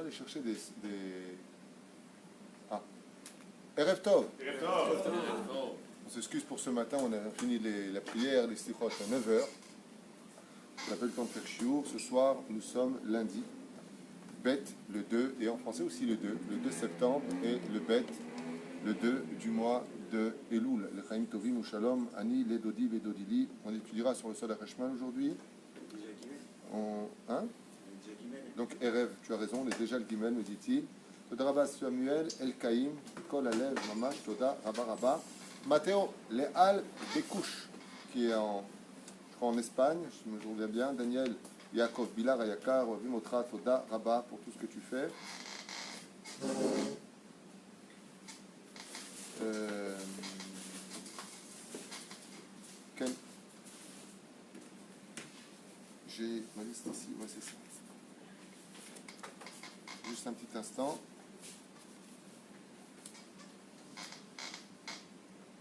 aller chercher des... Ah. Erev Tov. On s'excuse pour ce matin, on a fini la prière, les stichot à 9 heures. On n'a pas eu le temps de faire chiour. Ce soir, nous sommes lundi. Bête, le 2, et en français aussi le 2 septembre, et le Bête, le 2 du mois de Elul. Le Chaim Tovim ou Shalom, Ani, les Dodi, les Dodili. On étudiera sur le sol Hashmal aujourd'hui. Hein? Donc, Erev, tu as raison, on est déjà le Gimel, me dit-il. Toda Rabba Samuel, El Kaim, Kol Alev, Mamash, Toda, Rabba Rabba. Matteo, Leal Bekouch, qui est je crois en Espagne, je me souviens bien. Daniel, Yaakov, Bilar, Ayakar, Vimotra, Toda, Rabba, pour tout ce que tu fais. J'ai ma liste ici, ouais, c'est ça. Juste un petit instant.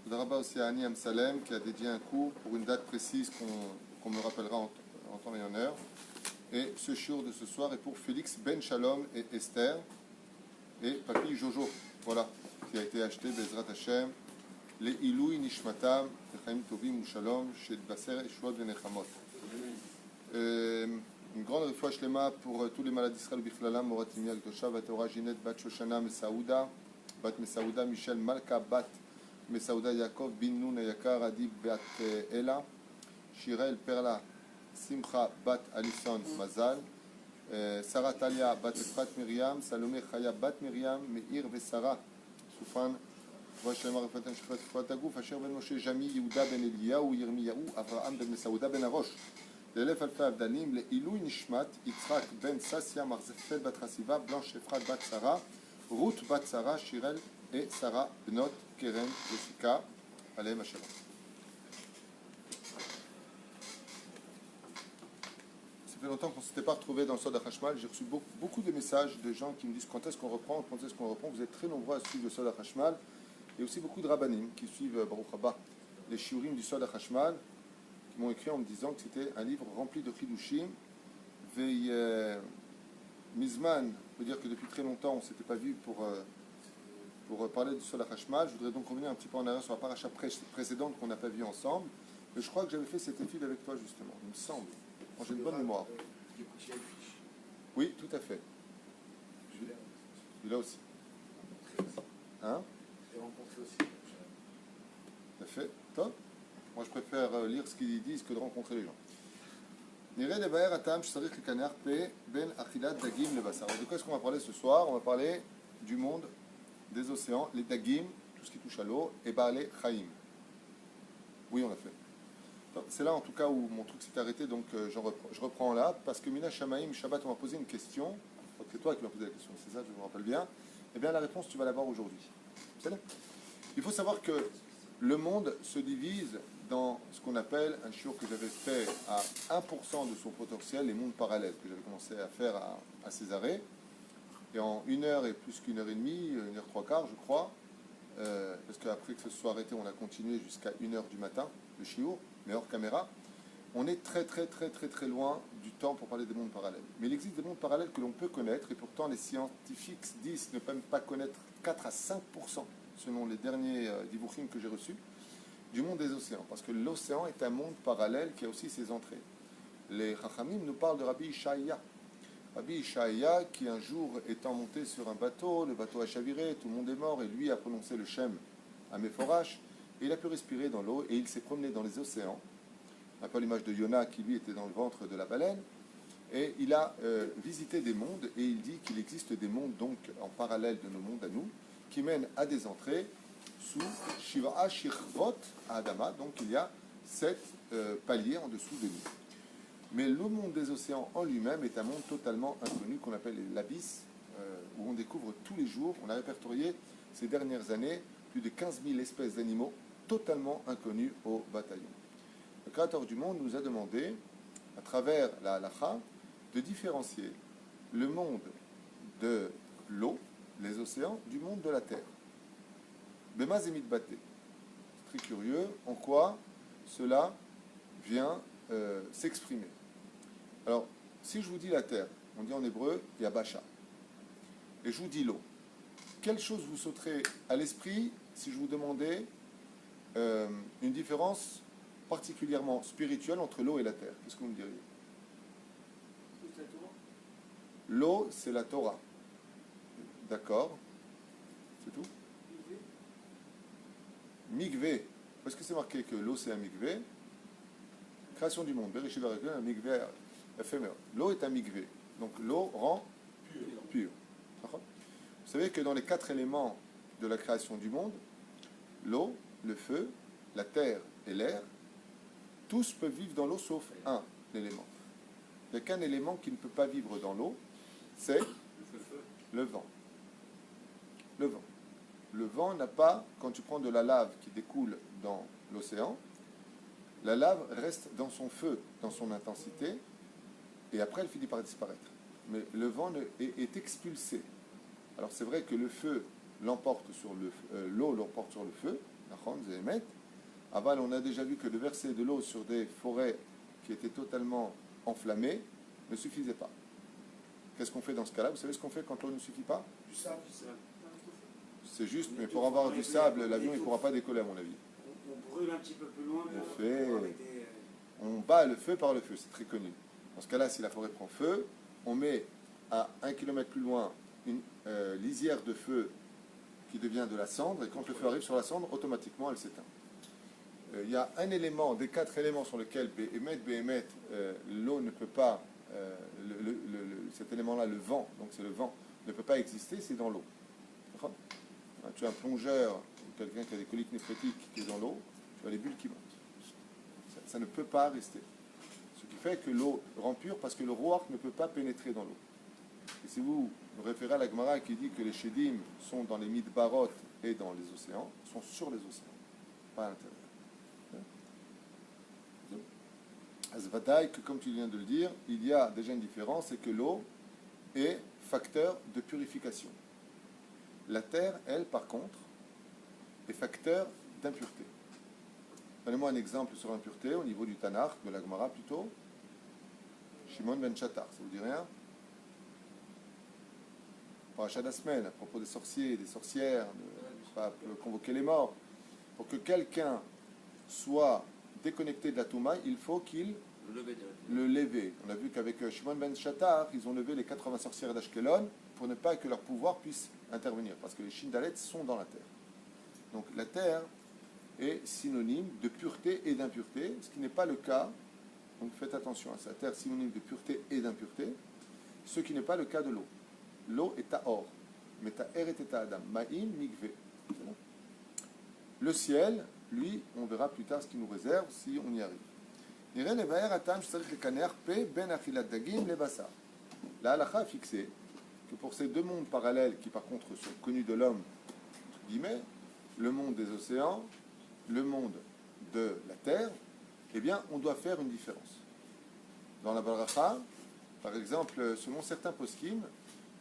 Le rabbin aussi à Annie Amsalem qui a dédié un cours pour une date précise qu'on me rappellera en temps et en heure. Et ce shiur de ce soir est pour Félix Ben Shalom et Esther et Papy Jojo, voilà, qui a été acheté Bezrat Hashem, les Iloui Nishmatam, Chaim Tovim ou Shalom, chez Basser et Shuad Ben Echamot. Une grande refouach shlema pour tous les malades d'Israël Bichlala, Moratim Yal Tosha, Vatora Ginette, Bat Shoshana Mesaouda, Bat Mesaouda, Michel Malka, Bat Mesaouda Yaakov, Bin Nun Ayakar, Adi Bat Ela, Shirel Perla, Simcha Bat Alison Mazal, Sarah Talia Bat Efrat Miriam, Salomé Chaya Bat Miriam, Meir Vesara, Soufan, Vashlema Refatan Shifat Fatagou, Fasher Ben Moshe Jami, Yehuda Ben Eliyahu, Yirmiyahu, Avraham Ben Mesaouda Ben Arosh. L'élève Alpha Abdanim, les Ilou Nishmat, Yitzhak Ben Sassia, Marzefel Bat Hasiva, Blanche Efrat Bat Sarah, Ruth Bat Sarah, Shirel et Sarah Benot, Keren, Jessica, Alem Hashem. Ça fait longtemps qu'on ne s'était pas retrouvé dans le Sod HaChashmal. J'ai reçu beaucoup de messages de gens qui me disent quand est-ce qu'on reprend, quand est-ce qu'on reprend. Vous êtes très nombreux à suivre le Sod HaChashmal. Et aussi beaucoup de rabbanim qui suivent Baruch Haba, les shiurim du Sod HaChashmal, qui m'ont écrit en me disant que c'était un livre rempli de chidushim. Mizman, veut dire que depuis très longtemps on ne s'était pas vu pour parler du Sol HaChashmal. Je voudrais donc revenir un petit peu en arrière sur la paracha précédente qu'on n'a pas vue ensemble. Mais je crois que j'avais fait cette étude avec toi justement, il me semble. Quand j'ai une bonne mémoire. Oui, tout à fait. Celui-là aussi. Hein? J'ai rencontré aussi. Tout à fait. Top. Moi, je préfère lire ce qu'ils disent que de rencontrer les gens. Niré de Baer Atam, Shsarik le Kaner Pe, Ben Achilat Dagim le Bassar. De quoi est-ce qu'on va parler ce soir? On va parler du monde des océans, les Dagim, tout ce qui touche à l'eau, et Baale Chaim. Oui, on a fait. C'est là en tout cas où mon truc s'est arrêté, donc je reprends là, parce que Mina Shamaim, Shabbat, on m'a posé une question. C'est toi qui m'as posé la question, c'est ça, je me rappelle bien. Eh bien, la réponse, tu vas l'avoir aujourd'hui. Il faut savoir que le monde se divise dans ce qu'on appelle un shiur que j'avais fait à 1% de son potentiel, les mondes parallèles, que j'avais commencé à faire à Césarée. Et en 1 heure et plus qu'1 heure et demie, 1 heure 3 quarts, je crois, parce qu'après que ce soit arrêté, on a continué jusqu'à 1 heure du matin, le shiur, mais hors caméra. On est très loin du temps pour parler des mondes parallèles. Mais il existe des mondes parallèles que l'on peut connaître, et pourtant les scientifiques disent ne peuvent pas connaître 4 à 5%, selon les derniers divuchim que j'ai reçus, du monde des océans. Parce que l'océan est un monde parallèle qui a aussi ses entrées. Les Chachamim nous parlent de Rabbi Ishaïa. Rabbi Ishaïa, qui un jour étant monté sur un bateau, le bateau a chaviré, tout le monde est mort, et lui a prononcé le Shem à Mephorash, et il a pu respirer dans l'eau, et il s'est promené dans les océans, un peu l'image de Yona qui lui était dans le ventre de la baleine, et il a visité des mondes, et il dit qu'il existe des mondes donc en parallèle de nos mondes à nous, qui mènent à des entrées sous Shiva'a Shirvot à Adama, donc il y a 7 paliers en dessous de nous. Mais le monde des océans en lui-même est un monde totalement inconnu qu'on appelle l'abysse, où on découvre tous les jours, on a répertorié ces dernières années plus de 15 000 espèces d'animaux totalement inconnus au bataillon. Le Créateur du monde nous a demandé, à travers la halacha, de différencier le monde de l'eau, les océans, du monde de la terre. Bema Zemit Baté. C'est très curieux en quoi cela vient s'exprimer. Alors, si je vous dis la terre, on dit en hébreu Yabasha. et je vous dis l'eau. Quelle chose vous sauterait à l'esprit si je vous demandais une différence particulièrement spirituelle entre l'eau et la terre? Qu'est-ce que vous me diriez? L'eau, c'est la Torah. D'accord. C'est tout? Mikvé. Où est-ce que c'est marqué que l'eau, c'est un mikvé? Création du monde. Bereshit bara un mikvé éphémère. L'eau est un mikvé. Donc l'eau rend pur. Vous savez que dans les 4 éléments de la création du monde, l'eau, le feu, la terre et l'air, tous peuvent vivre dans l'eau sauf un élément. Il n'y a qu'un élément qui ne peut pas vivre dans l'eau, c'est le vent. Le vent. Le vent n'a pas, quand tu prends de la lave qui découle dans l'océan, la lave reste dans son feu, dans son intensité, et après elle finit par disparaître. Mais le vent est expulsé. Alors c'est vrai que le feu l'emporte sur l'eau l'emporte sur le feu, aval, on a déjà vu que de verser de l'eau sur des forêts qui étaient totalement enflammées ne suffisait pas. Qu'est-ce qu'on fait dans ce cas-là? Vous savez ce qu'on fait quand l'eau ne suffit pas? Du sable. C'est juste, mais pour avoir du sable, l'avion ne pourra pas décoller à mon avis. On brûle un petit peu plus loin. On bat le feu par le feu, c'est très connu. Dans ce cas-là, si la forêt prend feu, on met à 1 kilomètre plus loin une lisière de feu qui devient de la cendre, et quand le feu arrive sur la cendre, automatiquement elle s'éteint. Il y a un élément, des 4 éléments sur lesquels l'eau ne peut pas, cet élément-là, le vent, donc c'est le vent, ne peut pas exister, c'est dans l'eau. Tu as un plongeur, ou quelqu'un qui a des coliques néphrétiques qui est dans l'eau, tu as les bulles qui montent. Ça ne peut pas rester. Ce qui fait que l'eau rend pure parce que le ruach ne peut pas pénétrer dans l'eau. Et si vous vous référez à la Gemara qui dit que les Shedim sont dans les midbarot et dans les océans, sont sur les océans, pas à l'intérieur. Azvadaï, que comme tu viens de le dire, il y a déjà une différence, c'est que l'eau est facteur de purification. La terre, elle, par contre, est facteur d'impureté. Donnez-moi un exemple sur l'impureté au niveau du Tanakh, de la Gemara plutôt. Shimon ben Shatar, ça vous dit rien? Parashat Asmel, à propos des sorciers, des sorcières, de convoquer les morts. Pour que quelqu'un soit déconnecté de la Touma, il faut qu'il le lève. On a vu qu'avec Shimon ben Shatar, ils ont levé les 80 sorcières d'Ashkelon pour ne pas que leur pouvoir puisse intervenir, parce que les Shindalet sont dans la terre. Donc la terre est synonyme de pureté et d'impureté, ce qui n'est pas le cas, donc faites attention à ça, la terre synonyme de pureté et d'impureté, ce qui n'est pas le cas de l'eau. L'eau est à or, mais ta er est à adam, ma'im mikve. Le ciel, lui, on verra plus tard ce qu'il nous réserve si on y arrive. La halakha a fixé que pour ces 2 mondes parallèles qui par contre sont connus de l'homme, entre guillemets, le monde des océans, le monde de la terre, eh bien on doit faire une différence. Dans la Baracha, par exemple, selon certains poskim,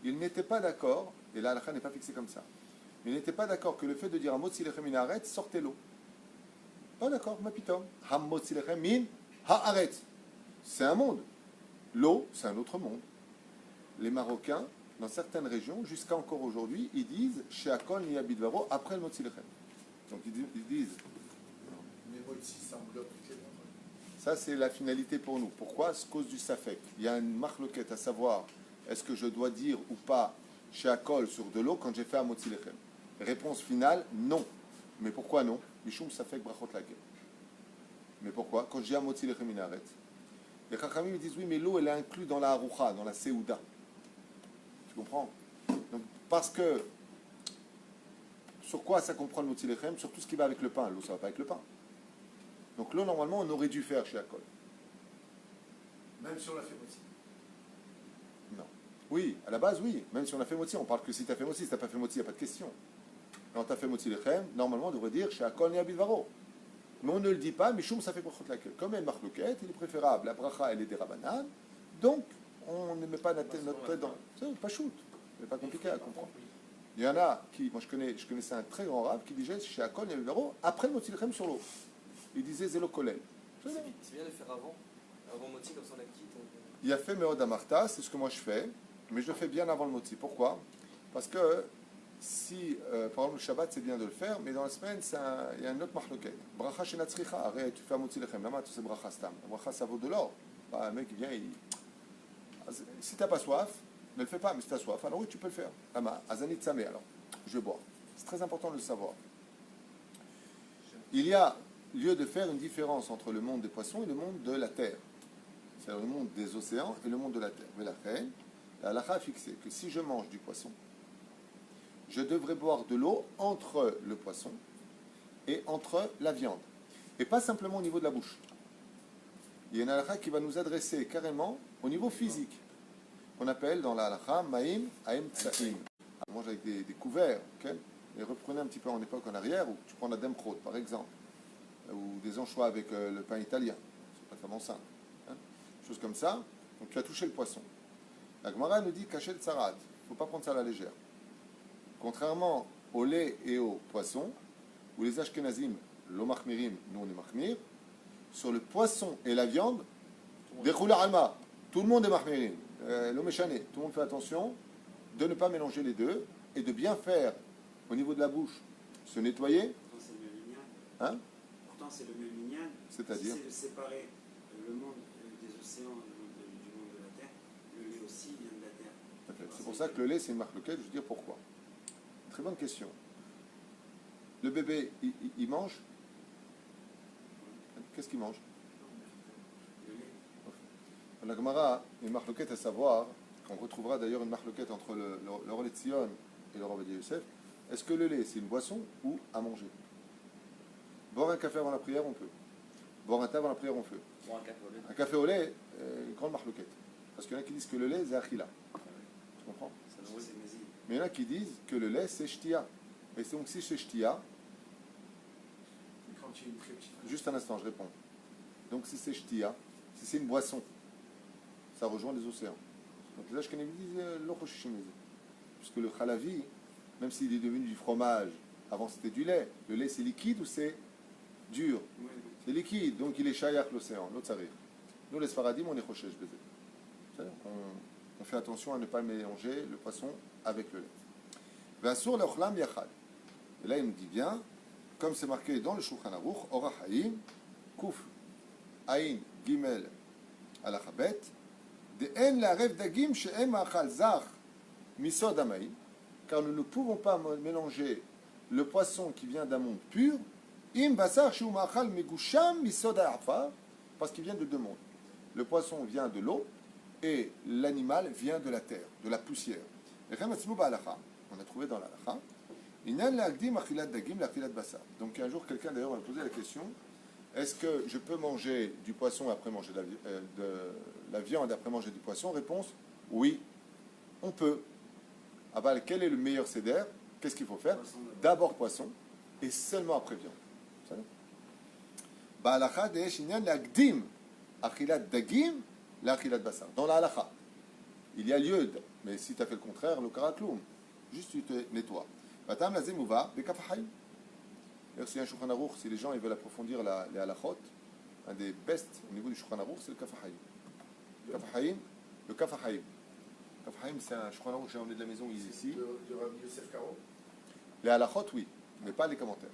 ils n'étaient pas d'accord, et la halakha n'est pas fixée comme ça, mais ils n'étaient pas d'accord que le fait de dire Hamot Silechem min haaretz sortait l'eau. Pas d'accord, ma pitom. Hamot Silechem min haaretz. C'est un monde. L'eau, c'est un autre monde. Les Marocains, dans certaines régions, jusqu'à encore aujourd'hui, ils disent Sheakol ni Abidvaro après le Mot Silechem. Donc ils disent. Ça, c'est la finalité pour nous. Pourquoi? À cause du Safek. Il y a une marloquette à savoir est-ce que je dois dire ou pas Sheakol sur de l'eau quand j'ai fait un Mot Silechem? Réponse finale non. Mais pourquoi non? Mishum Safek Brachot Lakel. Mais pourquoi? Quand j'ai un Mot Silechem min haaretz, les Chachamim disent oui, mais l'eau elle est inclue dans la Haroucha, dans la Seouda. Tu comprends? Donc, parce que sur quoi ça comprend le Mot Silechem? Sur tout ce qui va avec le pain. L'eau, ça ne va pas avec le pain. Donc l'eau, normalement, on aurait dû faire chez Akol. Même si on l'a fait moti. Non. Oui, à la base, oui. Même si on a fait moti, on parle que si tu as fait moti. Si tu n'as pas fait moti, il n'y a pas de question. Quand tu as fait moti lechem, normalement, on devrait dire chez Akol ni Abidvaro. Mais on ne le dit pas, mais choum, ça fait brachot laquelle. Comme elle marque il est préférable. La bracha, elle est des rabanan. Donc, on ne met pas notre tête dans. C'est pas shoot. C'est pas compliqué à comprendre. Il y en a qui, moi je connaissais un très grand rave qui disait chez Akol ni Abidvaro, après le moti lechem sur l'eau. Il disait Zélo Kolel. C'est bien de le faire avant moti, comme ça on la quitte. Il a fait Meod Amarta, c'est ce que moi je fais, mais je le fais bien avant le moti. Pourquoi? Parce que si, par exemple, le Shabbat, c'est bien de le faire, mais dans la semaine, il y a un autre marloquet. Bracha shenatzricha, arrête, tu fais amotzi lechem. Lama, tu sais bracha stam. La bracha, ça vaut de l'or. Bah, un mec, il vient, si tu n'as pas soif, ne le fais pas, mais si tu as soif, alors oui, tu peux le faire. Lama, azanit samé, alors, je vais boire. C'est très important de le savoir. Il y a lieu de faire une différence entre le monde des poissons et le monde de la terre. C'est-à-dire le monde des océans et le monde de la terre. Mais la reine, la halakha a fixé que si je mange du poisson, je devrais boire de l'eau entre le poisson et entre la viande. Et pas simplement au niveau de la bouche. Il y a une halakha qui va nous adresser carrément au niveau physique. On appelle dans la halakha ma'im aim tsa'im. On mange avec des couverts. Okay, et reprenez un petit peu en époque en arrière, où tu prends la demchrot par exemple, ou des anchois avec le pain italien. C'est pas tellement simple. Hein, chose comme ça. Donc tu as touché le poisson. La Gemara nous dit cacher le tsarat. Il ne faut pas prendre ça à la légère. Contrairement au lait et au poisson, où les Ashkenazim, l'omachmirim, nous on est machmir, sur le poisson et la viande, déroula alma, tout le monde est mahmirim, l'omeshane, tout le monde fait attention de ne pas mélanger les deux et de bien faire au niveau de la bouche, se nettoyer. Pourtant, c'est le même lignan. Hein? Pourtant, c'est le même lignan. C'est-à-dire Si c'est de séparer le monde des océans du monde de la terre, le lait aussi vient de la terre. C'est pour ça que le lait, c'est une marque locale. Je veux dire pourquoi. Très bonne question. Le bébé, il mange. Qu'est-ce qu'il mange? Le lait. La Gemara, une marque locale à savoir, qu'on retrouvera d'ailleurs une marque locale entre le Rol Etzion et le Rol Yosef. Est-ce que le lait, c'est une boisson ou à manger? Boire un café avant la prière, on peut. Boire un thé avant la prière, on peut. Bon, un café au lait. Un café au lait, une grande marque locale. Parce qu'il y en a qui disent que le lait, c'est achila. Tu comprends? Ça Ça, nous c'est Mézi. Mais il y en a qui disent que le lait, c'est shtia. Et donc, si c'est shtia, Quand tu es une très petite. juste un instant, je réponds. Donc, si c'est shtia, si c'est une boisson, ça rejoint les océans. Donc, les Ashkenazim disent l'ochoshishimez. Puisque le chalavi, même s'il est devenu du fromage, avant c'était du lait. Le lait, c'est liquide ou c'est dur? Oui, C'est liquide, donc il est shayach l'océan, l'autre ça rire. Nous, les Sfaradim, on est choshesh baiser. On fait attention à ne pas mélanger le poisson avec le lait. Vasur le'ochlam yachad. Et là, il nous dit bien, comme c'est marqué dans le Shulchan Aruch, Orach Haim, Kuf, Ain, Gimel, Alachabet, de en la rev dagim she'em achal zach, misod amaim, car nous ne pouvons pas mélanger le poisson qui vient d'un monde pur, im basar she'u ma'achal megusham misod ha'afar, parce qu'il vient de deux mondes. Le poisson vient de l'eau et l'animal vient de la terre, de la poussière. Et on a trouvé dans l'alacha, donc un jour quelqu'un d'ailleurs m'a posé la question, est-ce que je peux manger du poisson après manger de la viande après manger du poisson? Réponse, oui, on peut. Ah bah, quel est le meilleur seder? Qu'est-ce qu'il faut faire? D'abord poisson et seulement après viande. Ba'alacha de'esh inyan la'agdim achilat dagim la'achilat basar. Dans la halacha, il y a lieu, mais si tu as fait le contraire, le karakloum, juste tu te nettoies. Batam la zemouva bekafahayim. Si un Shulchan Aruch, si les gens ils veulent approfondir les halachot, un des best au niveau du Shulchan Aruch, c'est le kafahayim. Le kafahayim. Kafahayim, c'est un Shulchan Aruch que j'ai emmené de la maison ici. De Rabbi Yosef Karo. Les halachot, oui, mais pas les commentaires.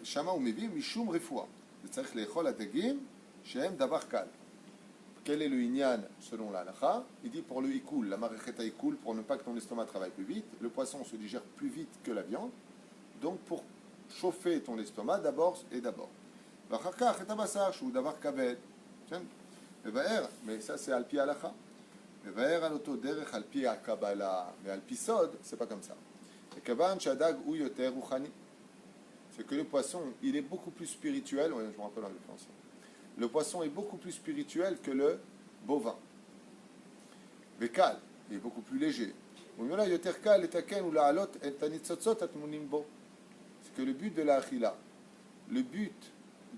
Shama ou Mevi, Mishum Refoua. C'est-à-dire que les chol adagim, Shem Davar Kal. Quel est le inyan selon la halakha? Il dit pour le ikoul, la marecheta ikoul, pour ne pas que ton estomac travaille plus vite, le poisson se digère plus vite que la viande. Donc pour chauffer ton estomac d'abord et d'abord. Vachakach et abasar, shou davar kaved. Mais ça c'est alpi halakha. Vevaer aloto derech alpi akabala, mais alpi sod, c'est pas comme ça. Et kavan shadag ou yoter ruchani. C'est que le poisson, il est beaucoup plus spirituel. Ouais, je me rappelle en français. Le poisson est beaucoup plus spirituel que le bovin. Vekal, il est beaucoup plus léger. C'est que le but de la achila, le but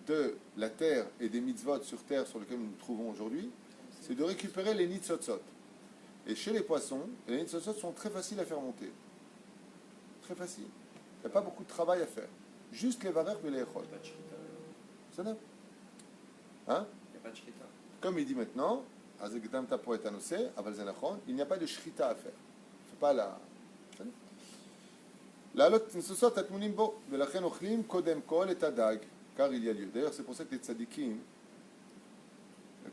de la terre et des mitzvot sur terre sur lesquels nous nous trouvons aujourd'hui, c'est de récupérer les nitzotzot. Et chez les poissons, les nitzotzot sont très faciles à faire monter. Très facile. Il n'y a pas beaucoup de travail à faire. Juste les varech et les echol. Pas de shrita. Ça n'a. Hein? Il n'y a pas de shrita. Comme il dit maintenant, אז הקדמת פה את הנושא, אבל זה נכון, il n'y a pas de shrita à faire. C'est pas la... לעלות ניסוסות הטמונים בו, ולכן אוכלים קודם כל את הדג, car il y a lieu. D'ailleurs, c'est pour ça que les tzadikim,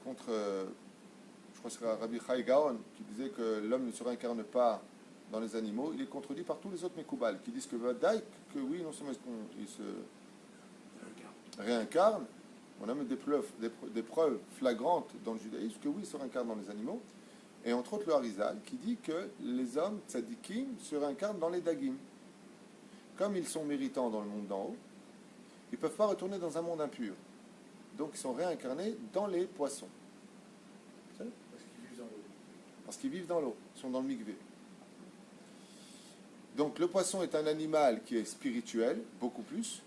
contre, je crois que c'est Rabbi Chai Gaon, qui disait que l'homme ne se réincarne pas dans les animaux, il est contredit par tous les autres Mekoubal, qui disent que Vadaï, que oui, non seulement il se réincarne, on a même des preuves flagrantes dans le judaïsme que oui, il se réincarne dans les animaux, et entre autres le Harizal, qui dit que les hommes tzadikim se réincarnent dans les dagim. Comme ils sont méritants dans le monde d'en haut, ils ne peuvent pas retourner dans un monde impur. Donc ils sont réincarnés dans les poissons. Parce qu'ils vivent dans l'eau, ils sont dans le mikvé. Donc le poisson est un animal qui est spirituel, beaucoup plus.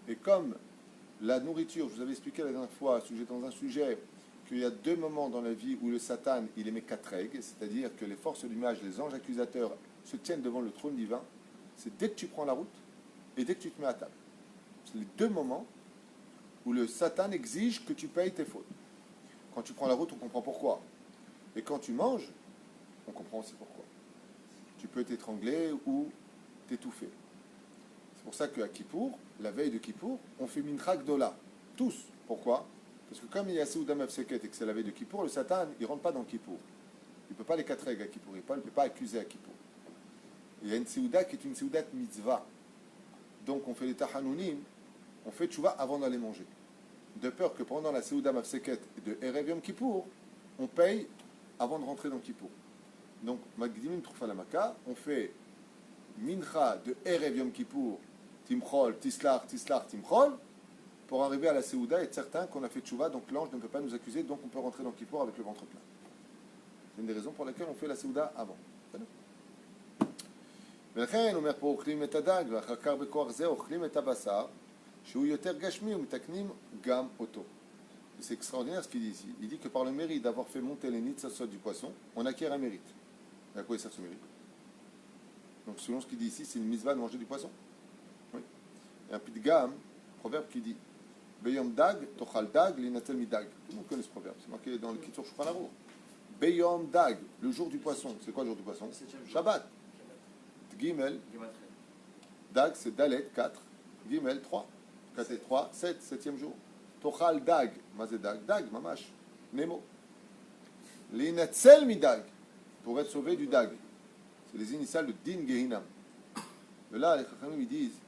Et comme la nourriture, je vous avais expliqué la dernière fois, dans un sujet, qu'il y a 2 moments dans la vie où le Satan, il émet 4 règles, c'est-à-dire que les forces du mage, les anges accusateurs, se tiennent devant le trône divin, c'est dès que tu prends la route et dès que tu te mets à table. C'est les 2 moments où le Satan exige que tu payes tes fautes. Quand tu prends la route, on comprend pourquoi. Et quand tu manges, on comprend aussi pourquoi. Tu peux t'étrangler ou t'étouffer. C'est pour ça qu'à Kippour, la veille de Kippour, on fait Mincha Gdola. Tous. Pourquoi ? Parce que comme il y a Seouda Mefseket et que c'est la veille de Kippour, le Satan, il ne rentre pas dans Kippour. Il ne peut pas les 4 règles à Kippour. Il ne peut pas accuser à Kippour. Il y a une Seouda qui est une Seouda mitzvah. Donc on fait les Tahanounim, on fait Tchouva avant d'aller manger. De peur que pendant la Seouda Mefseket de Erev Yom Kippour, on paye avant de rentrer dans Kippour. Donc, Magdimin Troufalamaka, on fait Mincha de Erev Yom Kippour, Timchol, Tislar, Timchol, pour arriver à la Seouda et être certain qu'on a fait Tchouva, donc l'ange ne peut pas nous accuser, donc on peut rentrer dans Kippour avec le ventre plein. C'est une des raisons pour lesquelles on fait la Seouda avant. ולכן אומר פה אוכלים את הדג ואחר כך בכוח זה אוכלים את הבשר שהוא יותר גשמי ומתקנים גם אותו. C'est extraordinaire ce qu'il dit ici. Il dit que par le mérite d'avoir fait monter les nitzotzot du poisson, on acquiert un mérite. Et à quoi il sert ce mérite? Donc selon ce qu'il dit ici, c'est une mitzvah de manger du poisson. Oui. Et un pidgam, proverbe qui dit Beyom dag, tochal dag, linatel midag. Tout le monde connaît ce proverbe. C'est marqué dans le Kitzur Shulchan Aruch. Beyom dag, le jour du poisson. C'est quoi le jour du poisson? Shabbat. Gimel. Dag, c'est Dalet, 4. Gimel, 3. 4 et 3, 7, 7e jour. Tochal dag, mazé dag, dag, mamash, Nemo. Linatzel midag, pour être sauvé du dag. C'est les initiales de Din Gehinam. Et là, les Chachamim ils disent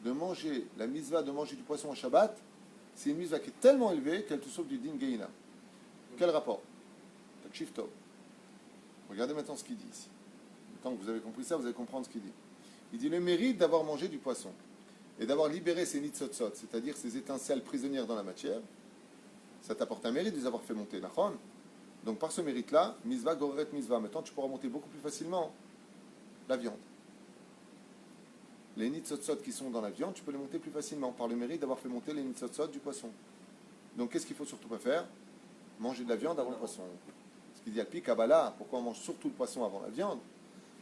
de manger, la mitzvah de manger du poisson au Shabbat, c'est une mitzvah qui est tellement élevée qu'elle te sauve du Din Gehinam. Quel rapport? Takshiv Tov. Regardez maintenant ce qu'il dit ici. Tant que vous avez compris ça, vous allez comprendre ce qu'il dit. Il dit le mérite d'avoir mangé du poisson et d'avoir libéré ces nitzotzot, c'est-à-dire ces étincelles prisonnières dans la matière, ça t'apporte un mérite de les avoir fait monter. Nachon. Donc par ce mérite-là, mitzvah goreret mitzvah. Maintenant, tu pourras monter beaucoup plus facilement la viande. Les nitzotzot qui sont dans la viande, tu peux les monter plus facilement par le mérite d'avoir fait monter les nitzotzot du poisson. Donc qu'est-ce qu'il faut surtout pas faire? Manger de la viande avant le poisson. Ce qu'il dit Alpi Kabbalah, pourquoi on mange surtout le poisson avant la viande?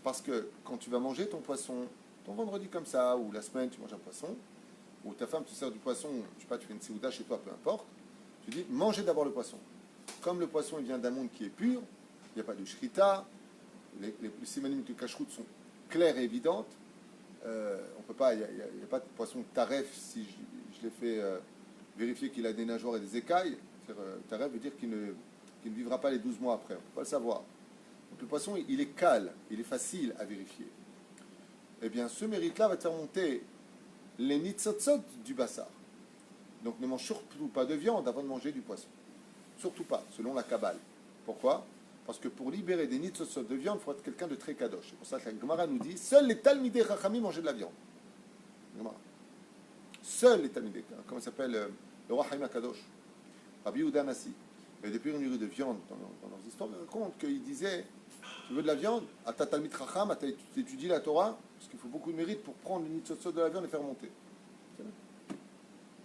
Parce que quand tu vas manger ton poisson, ton vendredi comme ça, ou la semaine tu manges un poisson, ou ta femme te sert du poisson, je sais pas, tu fais une séouda chez toi, peu importe, tu dis mangez d'abord le poisson. Comme le poisson il vient d'un monde qui est pur, il n'y a pas de shrita, les simanim de kashrut sont claires et évidentes, on peut pas, il n'y a pas de poisson taref si je l'ai fait vérifier qu'il a des nageoires et des écailles. Taref veut dire qu'il ne vivra pas les 12 mois après, on ne peut pas le savoir. Donc le poisson, il est calme, il est facile à vérifier. Eh bien, ce mérite-là va te faire monter les nitzotzot du bassar. Donc ne mange surtout pas de viande avant de manger du poisson. Surtout pas, selon la Kabbale. Pourquoi? Parce que pour libérer des nitzotzot de viande, il faut être quelqu'un de très kadosh. C'est pour ça que la Gemara nous dit, seuls les Talmidei Chachamim mangeaient de la viande. Seuls les Talmidei, comment il s'appelle le roi Haïm Kadosh, Rabbi Yehuda Nassi. Il y a des pénuries de viande dans leurs histoires. Ils racontent qu'ils disaient, tu veux de la viande? À ta Talmid Chacham, tu étudies la Torah, parce qu'il faut beaucoup de mérite pour prendre une nitzotzot de la viande et faire monter.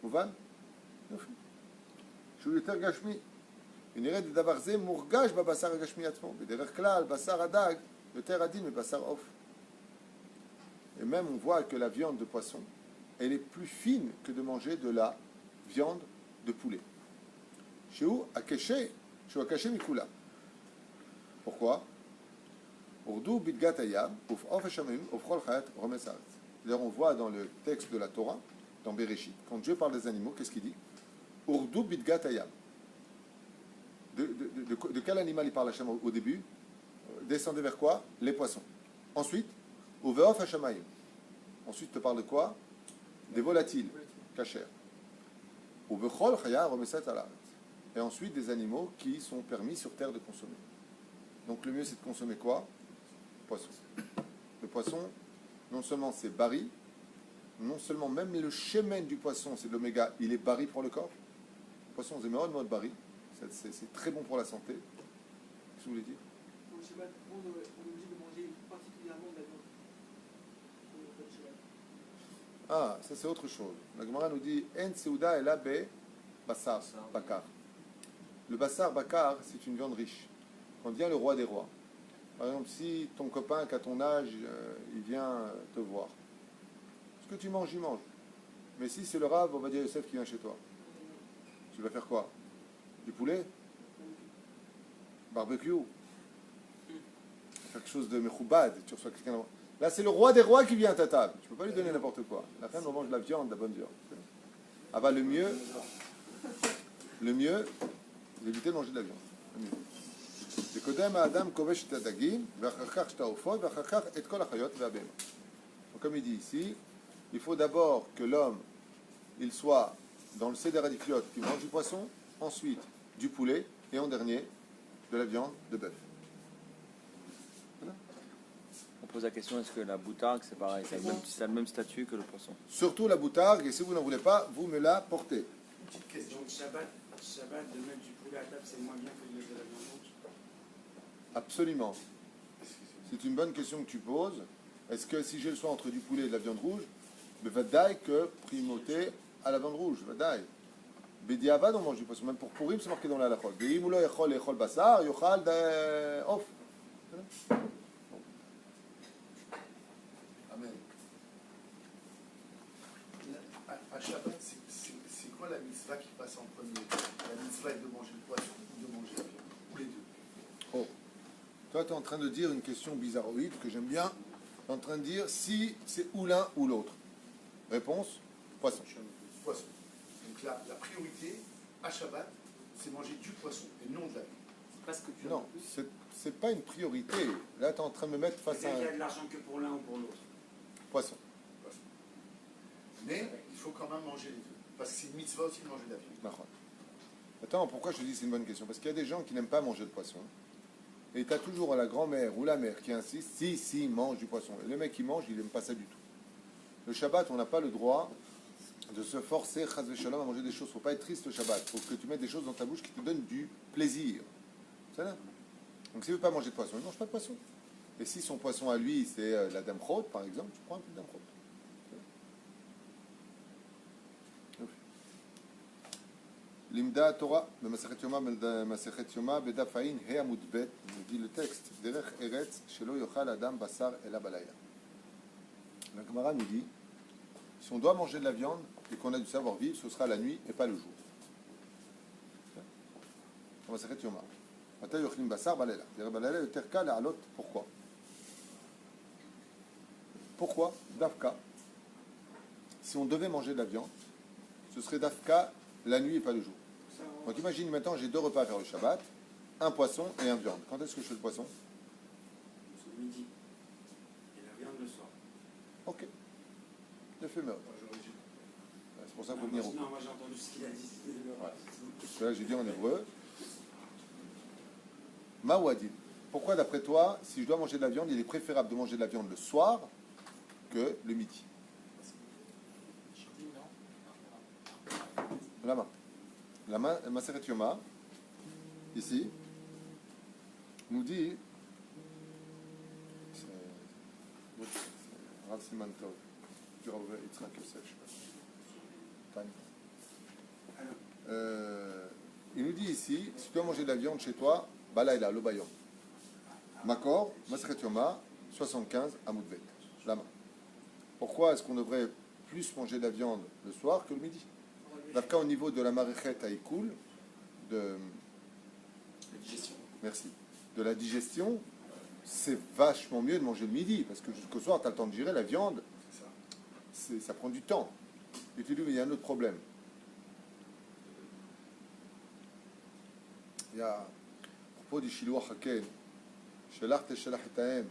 Mouvan? שהוא יותר גשמי. ונרד לדבר זה מורגש בבשר הגשמי עצמו. בדרך כלל, בשר הדג יותר עדין מבשר עוף. Et même on voit que la viande de poisson, elle est plus fine que de manger de la viande de poulet. Sheu Akeshe Mikula. Pourquoi? Urdu Bidgat Hayam, Uf Ofeshamim, Ufchol Chayat Romesaret. D'ailleurs, on voit dans le texte de la Torah, dans Bereshit, quand Dieu parle des animaux, qu'est-ce qu'il dit? Urdu Bidgat Hayam. De quel animal il parle Hachem au début? Descendez vers quoi? Les poissons. Ensuite, Uveof Hashamayim. Ensuite, te parle de quoi? Des volatiles, kasher. Uvechol Chaya Romesaret Alaret. Et ensuite, des animaux qui sont permis sur terre de consommer. Donc, le mieux, c'est de consommer quoi? Poisson. Le poisson, non seulement c'est bari, non seulement même le shemen du poisson, c'est de l'oméga, il est bari pour le corps. Le poisson, c'est mode bari. C'est très bon pour la santé. Qu'est-ce que vous voulez dire? Pour le Shabbat, on est obligé de manger particulièrement de la viande. Ah, ça c'est autre chose. La Gemara nous dit En seuda ela be basar bakar. Le basar bakar, c'est une viande riche. Quand vient le roi des rois, par exemple, si ton copain qui a ton âge, il vient te voir, ce que tu manges, il mange. Mais si c'est le Rav Ovadia Yosef qui vient chez toi, tu vas faire quoi? Du poulet? Barbecue? Quelque chose de mechoubad, tu reçois quelqu'un. Là, c'est le roi des rois qui vient à ta table. Tu ne peux pas lui donner n'importe quoi. La femme, on mange de la viande, de la bonne viande. Ah bah, le mieux, c'est d'éviter de manger de la viande. Le mieux. Donc, comme il dit ici, il faut d'abord que l'homme, il soit dans le Seder Adifliot, qui mange du poisson, ensuite du poulet, et en dernier, de la viande de bœuf. Voilà. On pose la question, est-ce que la boutargue, c'est pareil, ça a le même statut que le poisson? Surtout la boutargue, et si vous n'en voulez pas, vous me la portez. Une petite question. Donc, Shabbat, de mettre du poulet à table, c'est moins bien que de mettre de la viande rouge? Absolument. C'est une bonne question que tu poses. Est-ce que si j'ai le choix entre du poulet et de la viande rouge, mais vadaï que primauté à la viande rouge, vadaï. Bediavad, on mange du poisson. Même pour Purim, c'est marqué dans la halachot. Beimoulo yachol echol basar, yochal off. Amen. À Shabbat, c'est quoi la mitzvah qui passe en premier? La mitzvah est de manger le poisson ou de manger la viande? Ou les deux? Oh. Toi, tu es en train de dire une question bizarroïde que j'aime bien. Tu es en train de dire si c'est ou l'un ou l'autre. Réponse, poisson. Poisson. Donc la priorité à Shabbat, c'est manger du poisson et non de la viande. Parce que tu Non, c'est pas une priorité. Là, tu es en train de me mettre face à il y a un de l'argent que pour l'un ou pour l'autre. poisson. Mais il faut quand même manger les deux. Parce que c'est une mitzvah aussi de manger de la viande. D'accord. Attends, pourquoi je te dis que c'est une bonne question? Parce qu'il y a des gens qui n'aiment pas manger de poisson. Et tu as toujours la grand-mère ou la mère qui insiste, si, mange du poisson. Et le mec qui mange, il n'aime pas ça du tout. Le Shabbat, on n'a pas le droit de se forcer, chas v'shalom, à manger des choses. Il ne faut pas être triste le Shabbat. Il faut que tu mettes des choses dans ta bouche qui te donnent du plaisir. C'est là. Donc s'il ne veut pas manger de poisson, il ne mange pas de poisson. Et si son poisson à lui, c'est la dame chaude, par exemple, tu prends un peu de dame chaude. Limda Torah, Masechet Yoma, Masechet Yoma, Bedaf Ain, He Amud Bet, nous dit le texte, Derech Eretz, Shelo Yochal Adam Basar Ela Balaya. La Gemara nous dit, si on doit manger de la viande et qu'on a du savoir-vivre, ce sera la nuit et pas le jour. Masechet Yoma. Mata Yochlim Basar Balela. Derech Balela, le Terka, la Halot, pourquoi? Pourquoi Dafka, si on devait manger de la viande, ce serait Dafka la nuit et pas le jour. Donc imagine maintenant, j'ai deux repas à faire le Shabbat, un poisson et un viande. Quand est-ce que je fais le poisson? C'est midi. Et la viande le soir. Ok. Je fais meurtre. C'est pour ça qu'il faut venir au Non, moi j'ai entendu ce qu'il a dit. Parce que là, j'ai dit en hébreu. Maouadil. Pourquoi, d'après toi, si je dois manger de la viande, il est préférable de manger de la viande le soir que le midi? La main. La main, Masechet Yoma, ici, nous dit. C'est Rav Siman Tov, du Rav Yitzhak Yosef, je sais pas. Il nous dit ici, si tu dois manger de la viande chez toi, Balaïla, le bayon. Makor, Masechet Yoma, 75, Amud Bet. La main. Pourquoi est-ce qu'on devrait plus manger de la viande le soir que le midi? D'accord, au niveau de la maréchette à Ikoul, de La digestion. merci, de la digestion, c'est vachement mieux de manger le midi, parce que jusqu'au soir, tu as le temps de digérer la viande, C'est ça. ça prend du temps. Et tu dis, mais il y a un autre problème. Il y a, à propos du Shiloh Haken, Shelach teshelach et haem,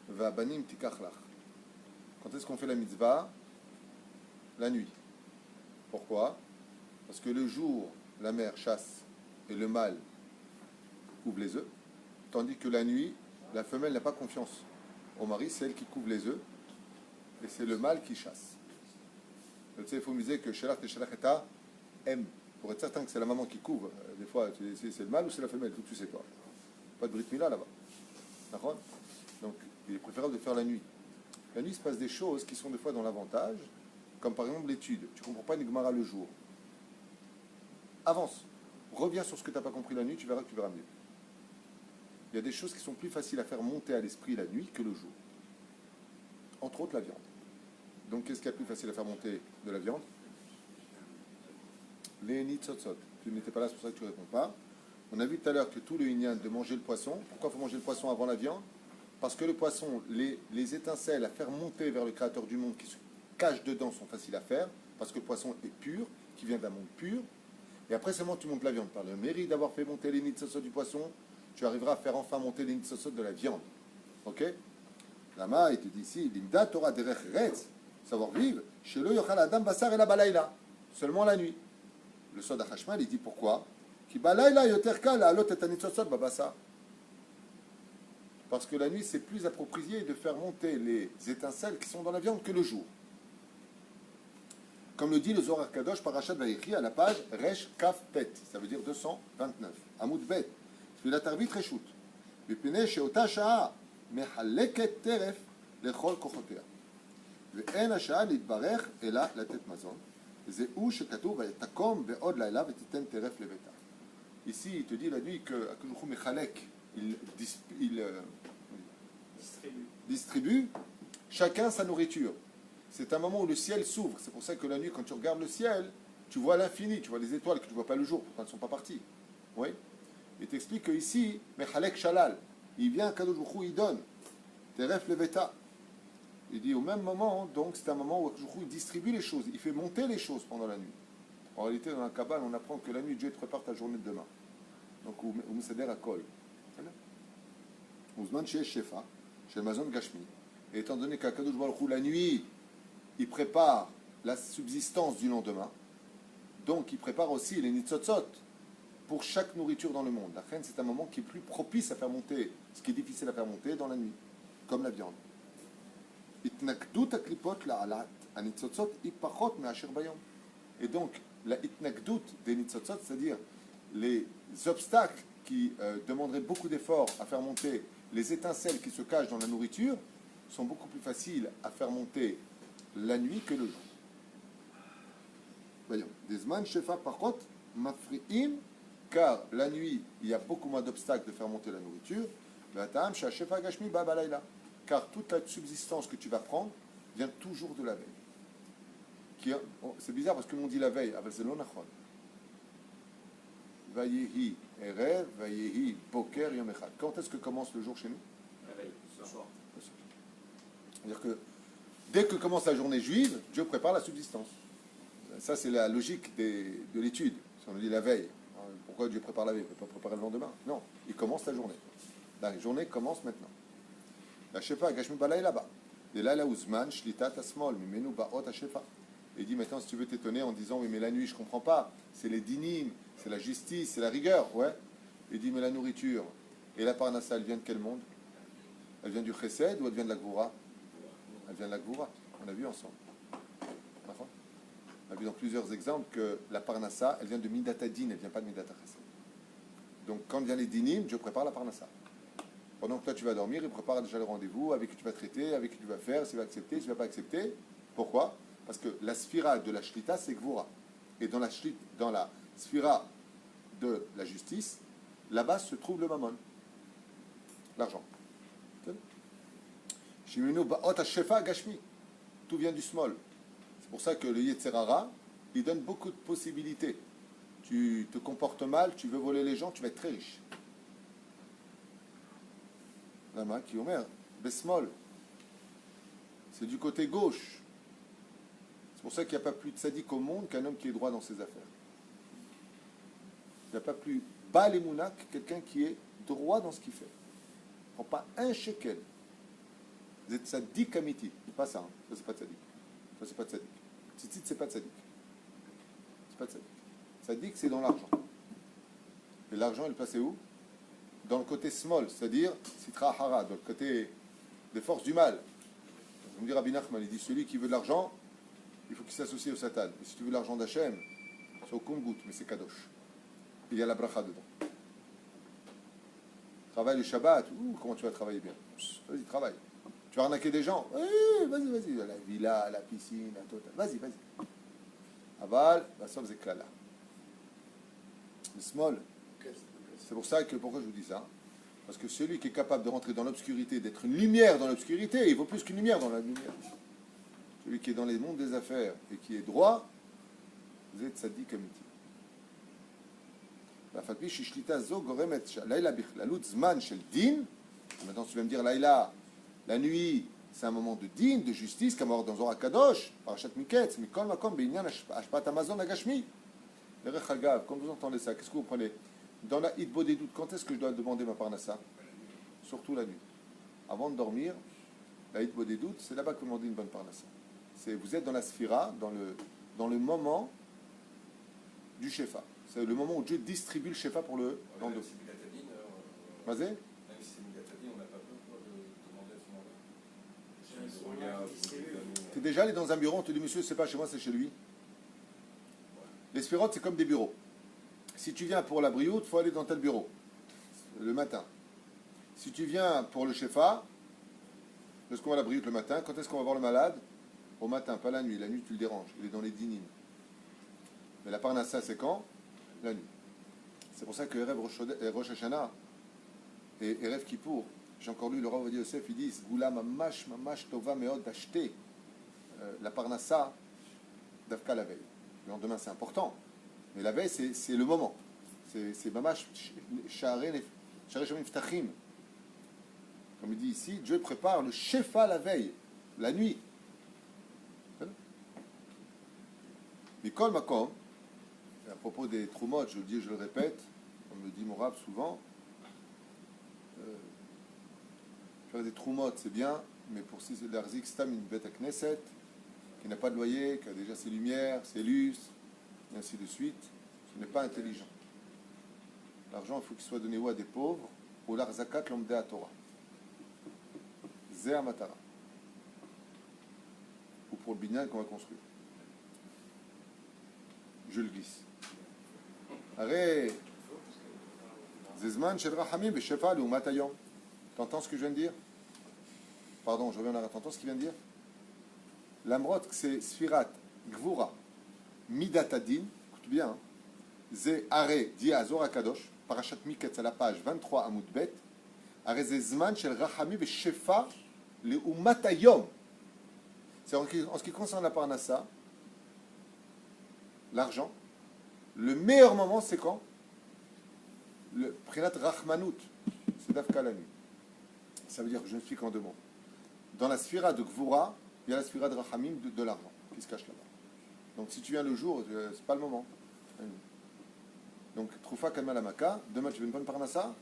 va'abanim tikach lach. Quand est-ce qu'on fait la mitzvah? La nuit. Pourquoi? Parce que le jour, la mère chasse et le mâle couvre les œufs, tandis que la nuit, la femelle n'a pas confiance au mari, c'est elle qui couvre les œufs, et c'est le mâle qui chasse. Tu sais, il faut miser que Shelach teshelach et haem, pour être certain que c'est la maman qui couvre. Des fois, c'est le mâle ou c'est la femelle, tout tu sais toi. Pas de brit mila là-bas. D'accord? Donc, il est préférable de faire la nuit. La nuit, il se passe des choses qui sont des fois dans l'avantage, comme par exemple l'étude. Tu ne comprends pas une Gemara le jour. Avance. Reviens sur ce que tu n'as pas compris la nuit, tu verras que tu verras mieux. Il y a des choses qui sont plus faciles à faire monter à l'esprit la nuit que le jour. Entre autres, la viande. Donc, qu'est-ce qu'il y a plus facile à faire monter de la viande? Les nitzotzot. Tu n'étais pas là, c'est pour ça que tu ne réponds pas. On a vu tout à l'heure que tout le inyan de manger le poisson. Pourquoi il faut manger le poisson avant la viande? Parce que le poisson, les étincelles à faire monter vers le Créateur du monde qui se cachent dedans sont faciles à faire, parce que le poisson est pur, qui vient d'un monde pur. Et après seulement tu montes la viande. Par le mérite d'avoir fait monter les nitzotzot du poisson, tu arriveras à faire enfin monter les nitzotzot de la viande. Ok? Lama, il te dit ici, l'imda Torah derech retz, savoir vivre, chez le yochal adam basar et la balayla, seulement la nuit. Le Sod HaChashmal, il dit pourquoi? Ki balayla yoter kal alot et anitzotzot babasa. Parce que la nuit, c'est plus approprié de faire monter les étincelles qui sont dans la viande que le jour. Comme le dit le Zohar Kadosh, Parashat Vayechi, à la page Resh Kaf Pet, ça veut dire 229. Amoud Bet, Tfilat Arvit Reshut. Bipnei she'ota sha'a mehaleket teref lechol kochotea. Ve'en hash'a litbarech ela latet mazon. Ze'u shekatuv vayetakom ve'od laila vetiten teref leveta. Ici, il te dit la nuit que Akadosh mechalek, il distribue chacun sa nourriture. C'est un moment où le ciel s'ouvre. C'est pour ça que la nuit, quand tu regardes le ciel, tu vois l'infini, tu vois les étoiles que tu ne vois pas le jour, pourtant elles ne sont pas parties. Oui. Il t'explique qu'ici, Mechalek Shalal, il vient, Kadosh Baruch Hu, il donne. Teref Leveta. Il dit au même moment, donc c'est un moment où Kadosh Baruch Hu, il distribue les choses, il fait monter les choses pendant la nuit. En réalité, dans la Kabbale, on apprend que la nuit, Dieu te prépare ta journée de demain. Donc, ou Mesader Akol. Ouzman chez Shefa, chez Mazon Gashmi. Et étant donné qu'Akadosh Baruch Hu, la nuit, il prépare la subsistance du lendemain, donc il prépare aussi les nitzotzot pour chaque nourriture dans le monde. La reine, c'est un moment qui est plus propice à faire monter ce qui est difficile à faire monter dans la nuit, comme la viande. Et donc, la itnakdout des nitzotzot, c'est-à-dire les obstacles qui demanderaient beaucoup d'efforts à faire monter les étincelles qui se cachent dans la nourriture, sont beaucoup plus faciles à faire monter la nuit que le jour. Voyons. Desman shefa parot mafri'im, car la nuit, il y a beaucoup moins d'obstacles de faire monter la nourriture. Shefa gashmi ba balayla, car toute la subsistance que tu vas prendre vient toujours de la veille. C'est bizarre parce que l'on dit la veille, avec c'est l'onachon. Vayehi erev, vayehi boker yom echad. Quand est-ce que commence le jour chez nous? La veille, ce soir. C'est-à-dire que dès que commence la journée juive, Dieu prépare la subsistance. Ça, c'est la logique de l'étude. Si on dit la veille, pourquoi Dieu prépare la veille? Il ne peut pas préparer le lendemain. Non, il commence la journée. La journée commence maintenant. La shefa, gashmi balay là-bas. Et là, la uzman, shlitat asmol, mimenu baot shefa. Il dit maintenant, si tu veux t'étonner en disant, oui, mais la nuit, je ne comprends pas. C'est les dinim, c'est la justice, c'est la rigueur. Ouais. Il dit, mais la nourriture et la parnassa, elle vient de quel monde? Elle vient du chesed ou elle vient de la gvoura? Elle vient de la Gvoura, on a vu ensemble. On a vu dans plusieurs exemples que la Parnassa, elle vient de Midatadin, elle ne vient pas de Midata Chesed. Donc quand vient les dinim, Dieu prépare la Parnassa. Pendant que toi tu vas dormir, il prépare déjà le rendez-vous, avec qui tu vas traiter, avec qui tu vas faire, s'il va accepter, s'il ne va pas accepter. Pourquoi? Parce que la sphira de la Shlita, c'est Gvoura. Et dans la sphira de la justice, là-bas se trouve le mammon, l'argent. Tout vient du small. C'est pour ça que le Yetzerara, il donne beaucoup de possibilités. tu te comportes mal, tu veux voler les gens, tu vas être très riche. Lama qui omer, besmol. C'est du côté gauche. C'est pour ça qu'il n'y a pas plus de sadique au monde qu'un homme qui est droit dans ses affaires. Il n'y a pas plus bas les mounak que quelqu'un qui est droit dans ce qu'il fait. Il ne prend pas un shekel. Vous êtes sadique amiti. C'est pas ça. Hein. Ça, c'est pas de sadique. Ça, c'est pas de sadique. Tzitzit, c'est pas de sadique. C'est pas de sadique. Sadique, c'est dans l'argent. Et l'argent, il est placé où? Dans le côté small, c'est-à-dire sitra hara, dans le côté des forces du mal. Vous me direz Rabbi Nachman, il dit celui qui veut de l'argent, il faut qu'il s'associe au Satan. Et si tu veux l'argent d'Hachem, c'est au compte-goutte, mais c'est kadosh. Il y a la bracha dedans. Travaille le Shabbat, comment tu vas travailler bien? Vas-y, travaille. Tu vas arnaquer des gens? Vas-y, vas-y. La villa, la piscine, la totale. Vas-y, vas-y. Aval, Basov Zeklala. Le small. C'est pour ça que, pourquoi je vous dis ça? Parce que celui qui est capable de rentrer dans l'obscurité, d'être une lumière dans l'obscurité, il vaut plus qu'une lumière dans la lumière. Celui qui est dans les mondes des affaires et qui est droit, vous êtes sadique amiti. Maintenant, tu vas me dire, Laïla, la nuit, c'est un moment de din, de justice, comme dans Zohar Kadosh, Parashat Miketz, Mikol Makom, Beinyan, Ashpat Amazon, Agashmi. Quand vous entendez ça, qu'est-ce que vous prenez? Dans la hitbo des doutes, quand est-ce que je dois demander ma parnassa? Surtout la nuit. Avant de dormir, la hitbo des doutes, c'est là-bas que vous demandez une bonne parnassa. Vous êtes dans la sphira, dans le moment du shefa. C'est le moment où Dieu distribue le shefa pour le lendemain. Vas-y. Même si c'est Migatadine, on n'a pas peur de demander à son mari. Tu es déjà allé dans un bureau, on te dit monsieur, c'est pas chez moi, c'est chez lui. Les sphirotes, c'est comme des bureaux. Si tu viens pour la brioute, il faut aller dans tel bureau, le matin. Si tu viens pour le shefa, est-ce qu'on va à la brioute le matin? Quand est-ce qu'on va voir le malade? Au matin, pas la nuit. La nuit, tu le déranges. Il est dans les dynimes. Mais la parnassa, c'est quand? La nuit. C'est pour ça que Erev Rosh Hashanah et Erev Kippour, j'ai encore lu le Rav Ovadia Yosef, ils disent Goula mamash tova meod d'acheter la parnassa d'Avka la veille. Le lendemain, c'est important. Mais la veille, c'est le moment. C'est mamash sha'arei shamim ftachim. Comme il dit ici, Dieu prépare le shefa la veille, la nuit. Mikol makom, à propos des trumot, je le dis, je le répète, comme me dit mon Rav souvent, faire des trumot, c'est bien, mais pour si c'est l'arzik stam une bête à Knesset, qui n'a pas de loyer, qui a déjà ses lumières, ses lustres, et ainsi de suite, ce n'est pas intelligent. L'argent, il faut qu'il soit donné ou à des pauvres, ou l'arzakat l'omdé à Torah. Zé matara. Ou pour le binyan qu'on va construire. Je le glisse. Arrête. Zezman shel rachamim v'shefa l'umat hayom. T'entends ce que je viens de dire? Pardon, je reviens en arrière. T'entends ce qu'il vient de dire? L'amrot, c'est sfirat, gvura, midat adin. Écoute bien. Hein. Zé arrêt, dit à Zohar Kadosh, parashat Miketz à la page 23 Amud Bet. Arrêt zezman shel rachamim v'shefa l'umat hayom. C'est en ce qui concerne la parnassa, l'argent, le meilleur moment, c'est quand? Le Prinat Rachmanout, c'est d'Afka la nuit. Ça veut dire que je m'explique en deux mots. Dans la sphira de Gvura, il y a la sphira de Rachamim de l'argent qui se cache là-bas. Donc si tu viens le jour, c'est pas le moment. Donc Troufa Kamalamaka, demain tu veux une bonne parnassa,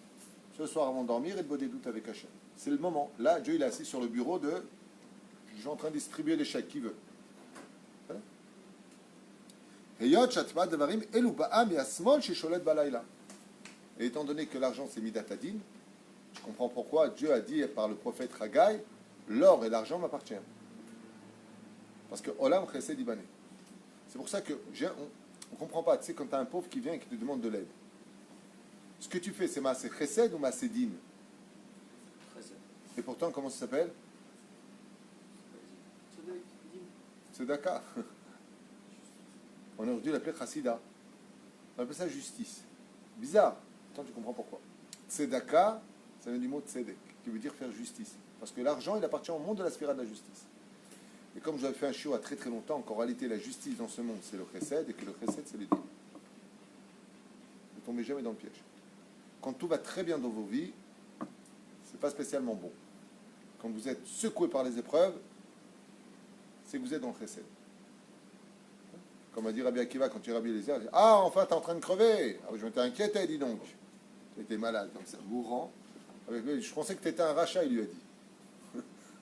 ce soir avant de dormir et de boire des doutes avec Hachem. C'est le moment. Là, Dieu il est assis sur le bureau de. Je suis en train de distribuer les chèques, qui veut? Et étant donné que l'argent c'est midatadin, je comprends pourquoi Dieu a dit par le prophète Haggai, l'or et l'argent m'appartiennent. Parce que Olam Chesed Ibané. C'est pour ça que on ne comprend pas. Tu sais, quand tu as un pauvre qui vient et qui te demande de l'aide, ce que tu fais, c'est Maaseh Chesed ou Maaseh Din? Et pourtant, comment ça s'appelle? Tzedaka. On aurait dû l'appeler Chassida. On appelle ça justice. Bizarre. Attends, tu comprends pourquoi. Tzedaka, ça vient du mot tzedek, qui veut dire faire justice. Parce que l'argent, il appartient au monde de la sphère de la justice. Et comme j'avais fait un chiot à très très longtemps, qu'en réalité la justice dans ce monde, c'est le chesed, et que le chesed, c'est le din. Ne tombez jamais dans le piège. Quand tout va très bien dans vos vies, c'est pas spécialement bon. Quand vous êtes secoué par les épreuves, c'est que vous êtes dans le chesed. Comme a dit Rabbi Akiva quand tu es Rabbi Eliezer, il dit, ah, enfin, tu es en train de crever. Ah, je m'étais inquiété, dis donc. Tu étais malade, comme ça, mourant. Je pensais que tu étais un rachat, il lui a dit.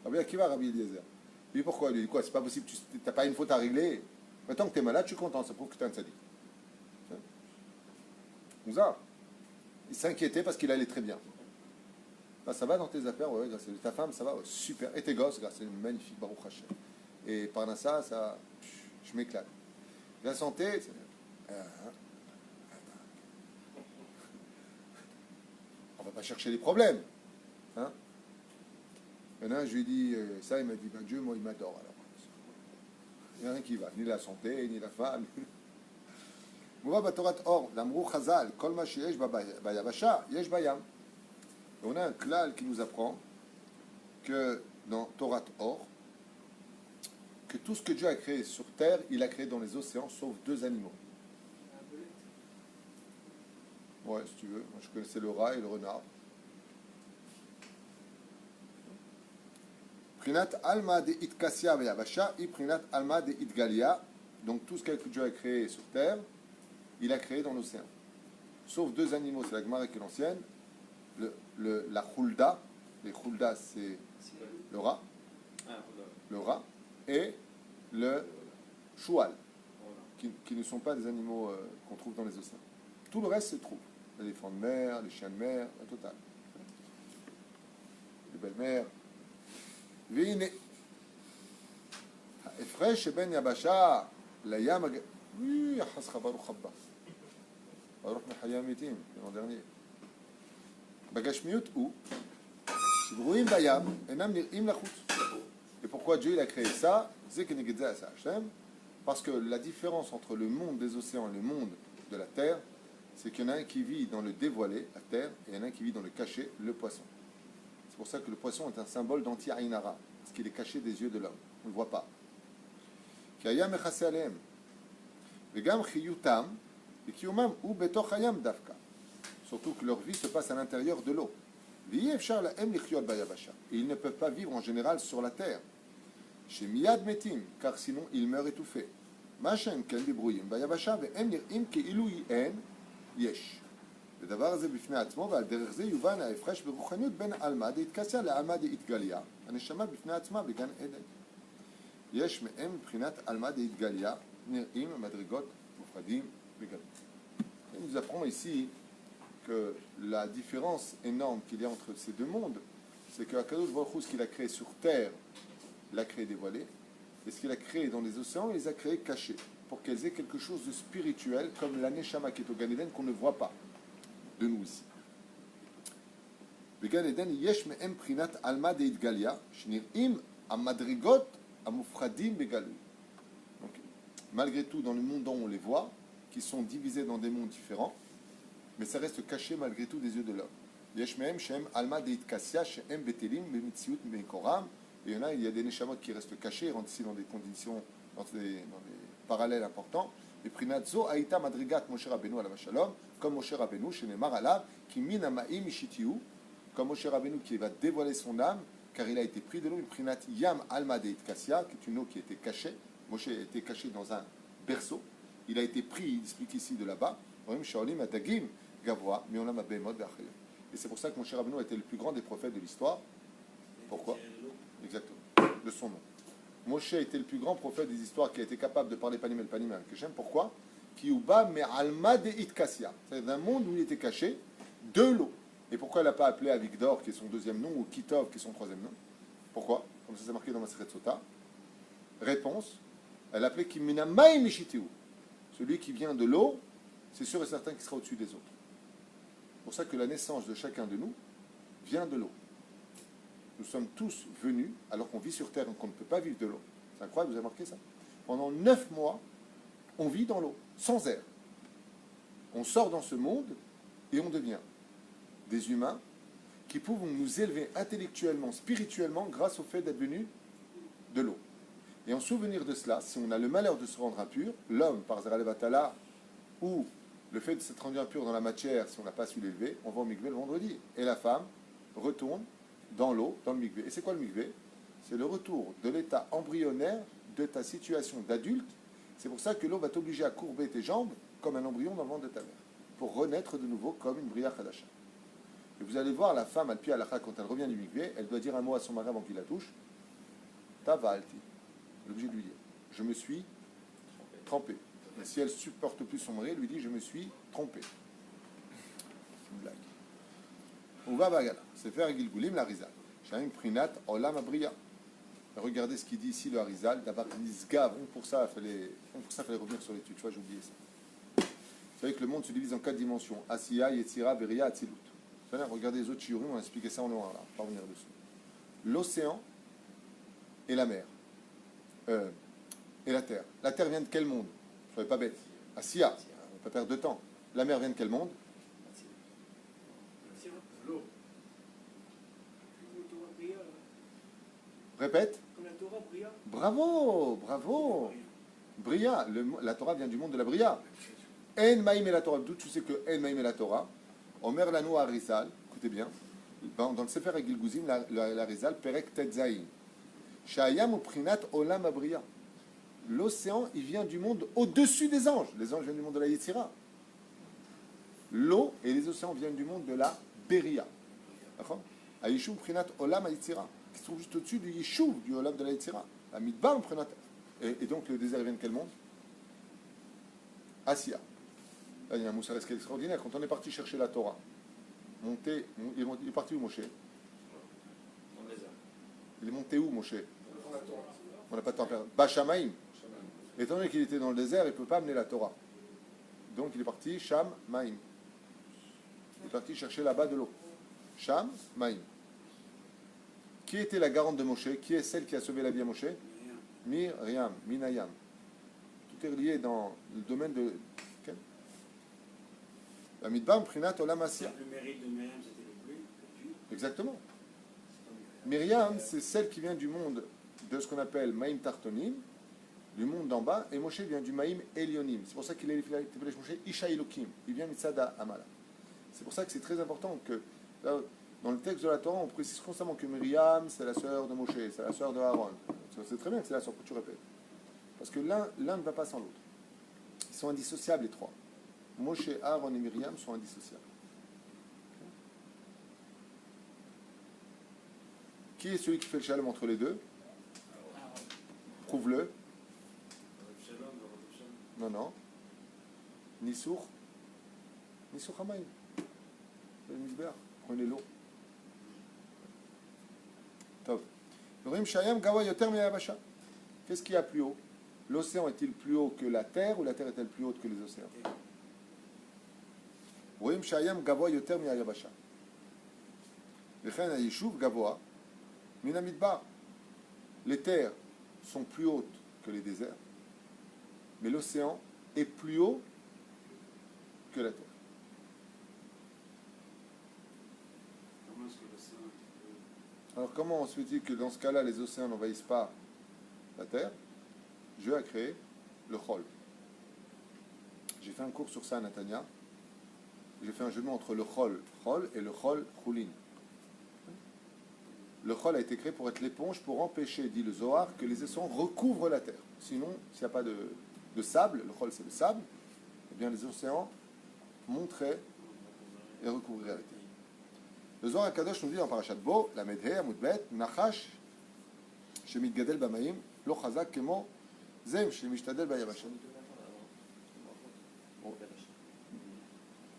Rabbi Akiva, Rabbi Eliezer. Lui, pourquoi? Il lui dit quoi? C'est pas possible, tu n'as pas une faute à régler. Maintenant que tu es malade, je suis content, ça prouve que tu es un tzaddik. Mouza. Il s'inquiétait parce qu'il allait très bien. Bah, ça va dans tes affaires, ouais, grâce à ta femme, ça va, ouais, super. Et tes gosses, grâce à une magnifique Baruch Hashem. Et par là, ça, je m'éclate. La santé, on va pas chercher les problèmes. Hein? Maintenant, je lui ai dit ça, il m'a dit, ben, Dieu, moi, il m'adore. Alors. Il n'y a rien qui va, ni la santé, ni la femme. On a un klal qui nous apprend que dans Torah Or, que tout ce que Dieu a créé sur terre, il a créé dans les océans, sauf 2 animaux. Ouais, si tu veux. Moi, je connaissais le rat et le renard. Prinat alma de itkassia veyavasha, i prinat alma de itgalia. Donc tout ce que Dieu a créé sur terre, il a créé dans l'océan. Sauf 2 animaux, c'est la Gemara qui est l'ancienne. La khulda, les khulda c'est le rat, et le choual, qui ne sont pas des animaux qu'on trouve dans les océans. Tout le reste se trouve. Les éléphants de mer, les chiens de mer, la totale. Les belles-mères. Vine. Efresh ben yabasha, la yam. Oui, hasra baruch habba. Baruch mechayamitim, l'an dernier. Bagashmiut ou Shibruim bayam, enam nir'im lachut. Et pourquoi Dieu il a créé ça? C'est que parce que la différence entre le monde des océans et le monde de la terre, c'est qu'il y en a un qui vit dans le dévoilé, la terre, et il y en a un qui vit dans le caché, le poisson. C'est pour ça que le poisson est un symbole d'anti-ainara, parce qu'il est caché des yeux de l'homme. On ne le voit pas. Kayam echase aleem. Vegam chiyutam, et kiyumam ou betoch hayam davka. Surtout que leur vie se passe à l'intérieur de l'eau. Et ils ne peuvent pas vivre en général sur la terre. Chez Miyad Metim, car sinon ils meurent étouffés. Machem ken dibrouyim bayabasha ve'em nir'im ke'ilu yen yesh. ודבר הזה בפני עצמו, ועל דרך זה יובן ההפרש ברוחניות בין עלמא דאיתקסיה לעלמא דאיתגליה, הנשמה בפני עצמה בגן עדן. יש מהם מבחינת עלמא דאיתגליה נראים מדרגות מופרדים בגלות. Il nous apprend ici que la différence énorme qu'il y a entre ces deux mondes, c'est que Akadosh Baruch Hu, ce qu'il a créé sur terre, l'a créé dévoilé, et ce qu'il a créé dans les océans, il les a créés cachés, pour qu'elles aient quelque chose de spirituel, comme la Neshama qui est au Gan Eden, qu'on ne voit pas de nous ici. בגן עדן יש מהם בחינת עלמא דאיתגליה, שנראים המדרגות המופרדים בגלוי. Donc, malgré tout, dans le monde dont on les voit, qui sont divisés dans des mondes différents, mais ça reste caché malgré tout des yeux de l'homme. יש מהם שהם עלמא דאיתקסיה, שהם בטלים במציאות מקורם, et il y a des neshamot qui restent cachés, rentrent ici dans des conditions, dans des parallèles importants. Et prinat zo aïta madrigat Moshe Rabbeinu alav shalom, comme Moshe Rabbeinu, chez Neymar alav, qui min amaim ishitiyu, comme Moshe Rabbeinu qui va dévoiler son âme, car il a été pris de l'eau, une prinat yam alma deit kassia, qui est une eau qui était cachée. Moshe a été caché dans un berceau. Il a été pris, il explique ici de là-bas. Et c'est pour ça que Moshe Rabbeinu a été le plus grand des prophètes de l'histoire. Pourquoi? Exactement, de son nom. Moshe était le plus grand prophète des histoires qui a été capable de parler panim el panim avec Hashem. Pourquoi? Kiuba me'alma deit kassia. C'est d'un monde où il était caché de l'eau. Et pourquoi elle n'a pas appelé Avigdor, qui est son 2e nom, ou Kitov, qui est son 3e nom? Pourquoi? Comme ça c'est marqué dans Masechet Sota. Réponse, elle appelait Kimina Maim Mishitiu. Celui qui vient de l'eau, c'est sûr et certain qu'il sera au-dessus des autres. C'est pour ça que la naissance de chacun de nous vient de l'eau. Nous sommes tous venus, alors qu'on vit sur terre, qu'on ne peut pas vivre de l'eau. C'est incroyable, vous avez remarqué ça? Pendant 9 mois, on vit dans l'eau, sans air. On sort dans ce monde et on devient des humains qui pouvons nous élever intellectuellement, spirituellement, grâce au fait d'être venus de l'eau. Et en souvenir de cela, si on a le malheur de se rendre impur, l'homme, par Zerah Levatala, ou le fait de s'être rendu impur dans la matière, si on n'a pas su l'élever, on va au mikvé le vendredi. Et la femme retourne dans l'eau, dans le mikvé. Et c'est quoi le mikvé? C'est le retour de l'état embryonnaire de ta situation d'adulte. C'est pour ça que l'eau va t'obliger à courber tes jambes comme un embryon dans le ventre de ta mère, pour renaître de nouveau comme une Bria Khadasha. Et vous allez voir la femme, al-pi al-akha, quand elle revient du mikvé, elle doit dire un mot à son mari avant qu'il la touche. Tavalti. Elle est obligée de lui dire, je me suis trempé. Et si elle supporte plus son mari, elle lui dit, je me suis trompé. C'est une blague. On va bagala. C'est faire Gilgulim la Rizal. Shaim Prinat Olam Abria. Regardez ce qu'il dit ici le Harizal. D'abord, Nisgav. Pour ça, il fallait revenir sur l'étude. Tu vois, j'ai oublié ça. Vous savez que le monde se divise en 4 dimensions. Asiya, Yetzira, Beria, Atzilut. Regardez les autres shiurim, on a expliqué ça en loin, là. On va revenir dessus. L'océan et la mer. Et la terre. La terre vient de quel monde? Soyez pas bête. Asiya. On ne va pas perdre de temps. La mer vient de quel monde? L'eau. Comme la Torah Bria. Répète. Comme la Torah Bria. Bravo, bravo. Bria, la Torah vient du monde de la Bria. En Maïm et la Torah. D'où tu sais que En Maïm et la Torah? Omer Lano Harizal, écoutez bien, dans le Sefer Gilguzim, la Harizal, Perek Tetzaïn. Shayam Uprinat Olam Abria. L'océan, il vient du monde au-dessus des anges. Les anges viennent du monde de la Yetzira. L'eau et les océans viennent du monde de la Beria. D'accord? Ayishuv Prinat Olam Yetzira, qui se trouve juste au-dessus du Yishuv, du Olam de la Yetzira. La Midbar Prinat. Et donc le désert vient de quel monde? Asiya. Là, il y a un moussaresque extraordinaire. Quand on est parti chercher la Torah, il est parti où, Moshe? Il est monté où, Moshe? On n'a pas de temps à perdre. Bachamaïm. Étant donné qu'il était dans le désert, il ne peut pas amener la Torah. Donc il est parti, Sham, Maïm. Il est parti chercher là-bas de l'eau. Sham, Maïm. Qui était la garante de Moshe? Qui est celle qui a sauvé la vie à Moshe? Miriam, Minayam. Tout est lié dans le domaine de... La Midbar, Prinat Olam Asiya. Le mérite de Myriam, c'était le plus. Exactement. Myriam, c'est celle qui vient du monde de ce qu'on appelle Maïm Tartonim, du monde d'en bas, et Moshe vient du Maïm Elionim. C'est pour ça qu'il est appelé Moshe Isha Elokim. Il vient Mitzada Amala. C'est pour ça que c'est très important que, là, dans le texte de la Torah, on précise constamment que Myriam, c'est la sœur de Moshe, c'est la sœur de Aaron. C'est très bien que c'est la sœur que tu répètes. Parce que l'un ne va pas sans l'autre. Ils sont indissociables, les trois. Moshe, Aaron et Myriam sont indissociables. Qui est celui qui fait le shalom entre les deux? Prouve-le. Non, non. Nissour. Nissour Hamaïm. Le misber. Prenez l'eau. Top. Rim Shayam Gawa Yoter Miyabasha. Qu'est-ce qu'il y a plus haut? L'océan est-il plus haut que la terre ou la terre est-elle plus haute que les océans? רואים שהים גבוה יותר מהיבשה. לכן היישוב גבוה מן המדבר. Les terres sont plus hautes que les déserts, mais l'océan est plus haut que la terre. Comment est-ce que l'océan... Alors comment on se fait-il que dans ce cas-là, les océans n'envahissent pas la terre? Dieu a créé le chol. J'ai fait un cours sur ça à Natania. J'ai fait un jeu de mots entre le chol et le chol choulin. Le chol a été créé pour être l'éponge, pour empêcher, dit le Zohar, que les océans recouvrent la terre. Sinon, s'il n'y a pas de sable, le chol c'est le sable, eh bien les océans monteraient et recouvriraient la terre. Le Zohar HaKadosh nous dit dans Parashat Bo, la Medhe, Amudbet, Nachash, Shemitgadel Bamaim, Lo Chazak Kemo, Zem, Shemishtadel Bayabasha.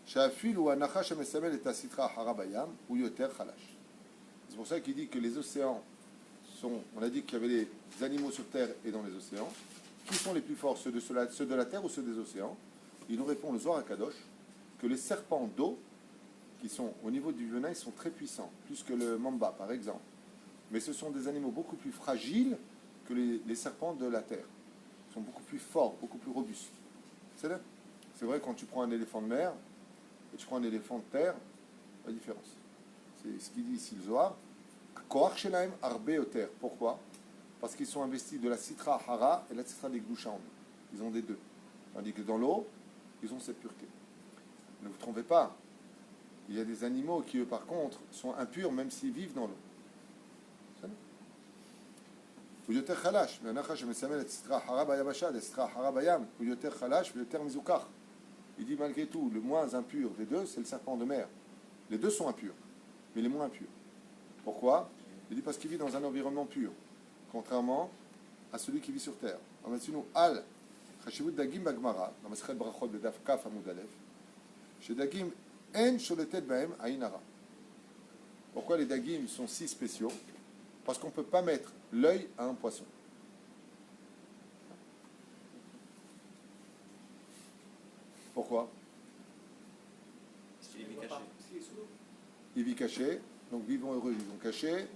שהאפיל הוא הנחש המסמל את הסטרה החרה בים, הוא יותר חלש. C'est pour ça qu'il dit que les océans sont... On a dit qu'il y avait les animaux sur terre et dans les océans. Qui sont les plus forts, ceux de la terre ou ceux des océans? Il nous répond le Zohar HaKadosh que les serpents d'eau, qui sont au niveau du venin, ils sont très puissants, plus que le mamba par exemple. Mais ce sont des animaux beaucoup plus fragiles que les serpents de la terre. Ils sont beaucoup plus forts, beaucoup plus robustes. C'est vrai quand tu prends un éléphant de mer, et tu prends un éléphant de terre, la différence. C'est ce qu'il dit ici le Zohar. Koach shelaim arbe yoter. Pourquoi? Parce qu'ils sont investis de la citra hara et la citra des gdusha en eux. Ils ont des deux. Tandis que dans l'eau, ils ont cette pureté. Ne vous trompez pas. Il y a des animaux qui, eux, par contre, sont impurs même s'ils vivent dans l'eau. הוא יותר חלש, והנחש שמסמל את סטרה חרה ביבשה, סטרה חרה בים, הוא יותר חלש ויותר מזוכח. Il dit malgré tout, le moins impur des deux, c'est le serpent de mer. Les deux sont impurs, mais les moins impurs. Pourquoi? Il dit parce qu'il vit dans un environnement pur, contrairement à celui qui vit sur terre. Maintenant, al חשיבות דגים בגמרא, במסכת ברכות בדף כ' עמוד א', שדגים אין שולטת בהם עין הרע. Pourquoi les dagim sont si spéciaux? Parce qu'on ne peut pas mettre l'œil à un poisson. Pourquoi? Parce qu'il est caché. Il vit caché, donc vivons heureux, vivons cachés.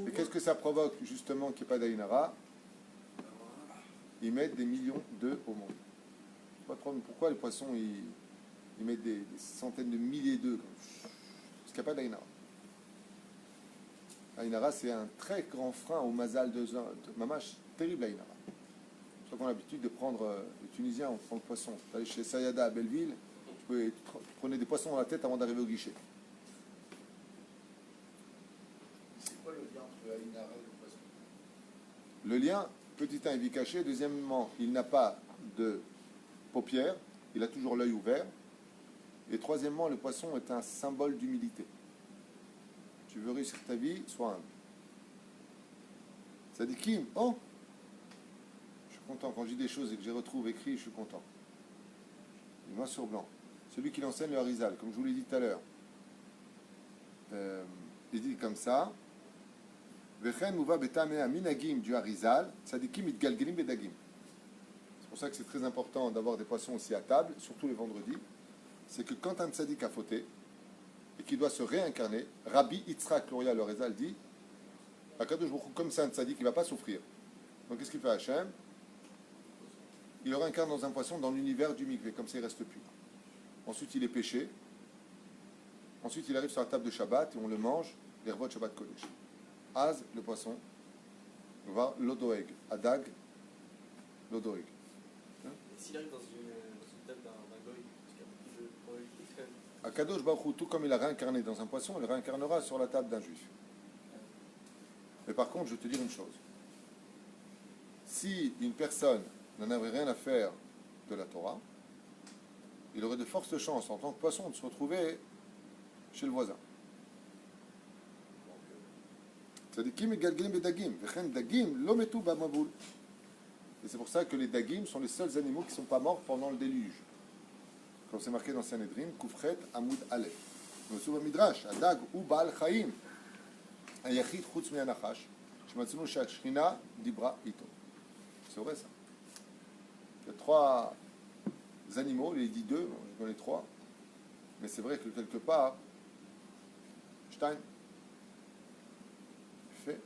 Et qu'est-ce que ça provoque justement qu'il n'y ait pas d'Aïnara? Ils mettent des millions d'œufs au monde. Je sais pas trop pourquoi les poissons ils mettent des centaines de milliers d'œufs. Parce qu'il n'y a pas d'Aïnara. L'Aïnara, c'est un très grand frein au mazal de Mamash, terrible Aïnara. C'est pour ça qu'on a l'habitude de prendre les Tunisiens, on prend le poisson. Vous allez chez Sayada à Belleville, tu prenez des poissons dans la tête avant d'arriver au guichet. C'est quoi le lien entre Aïnara et le poisson? Le lien, petit 1, il vit caché. Deuxièmement, il n'a pas de paupières, il a toujours l'œil ouvert. Et troisièmement, le poisson est un symbole d'humilité. Tu veux réussir ta vie, sois humble. Ça dit Kim, oh, je suis content. Quand je dis des choses et que je les retrouve écrites, je suis content. Noir sur blanc. Celui qui l'enseigne, le Harizal, comme je vous l'ai dit tout à l'heure. Il dit comme ça. Vechen muva betamea minagim du Harizal, tzadikim itgalgelim bedagim. C'est pour ça que c'est très important d'avoir des poissons aussi à table, surtout les vendredis. C'est que quand un tzadik a fauté et qu'il doit se réincarner, Rabbi Yitzhak Luria le Harizal dit, Akadosh Baruch Hu, comme c'est un tzadik, il ne va pas souffrir. Donc qu'est-ce qu'il fait Hachem? Il le réincarne dans un poisson dans l'univers du mikvé, comme ça il reste pur. Ensuite il est péché. Ensuite il arrive sur la table de Shabbat et on le mange, les revots de Shabbat Kodesh. Az, le poisson, va l'odoeg, adag, l'odoeg. S'il arrive dans une table d'un goy, parce qu'il y a beaucoup de probabilités quand même. Akadosh Baruch Hu, tout comme il a réincarné dans un poisson, il réincarnera sur la table d'un juif. Mais par contre, je vais te dire une chose. Si une personne n'en avait rien à faire de la Torah, il aurait de fortes chances en tant que poisson de se retrouver chez le voisin. Tzadikim egalgelim bedagim, vechen dagim lo metu b'maboul. Et c'est pour ça que les dagim sont les seuls animaux qui ne sont pas morts pendant le déluge. Comme c'est marqué dans Sanhedrin, Kufret Amoud Aleph. Dans le Midrash, Adag ou Baal Chaim, Ayachid Chutz Mianachash, Shematzunu Shachrina Dibra Ito. C'est vrai ça. Il y a trois animaux, il dit deux, je connais trois, mais c'est vrai que quelque part, Stein fait.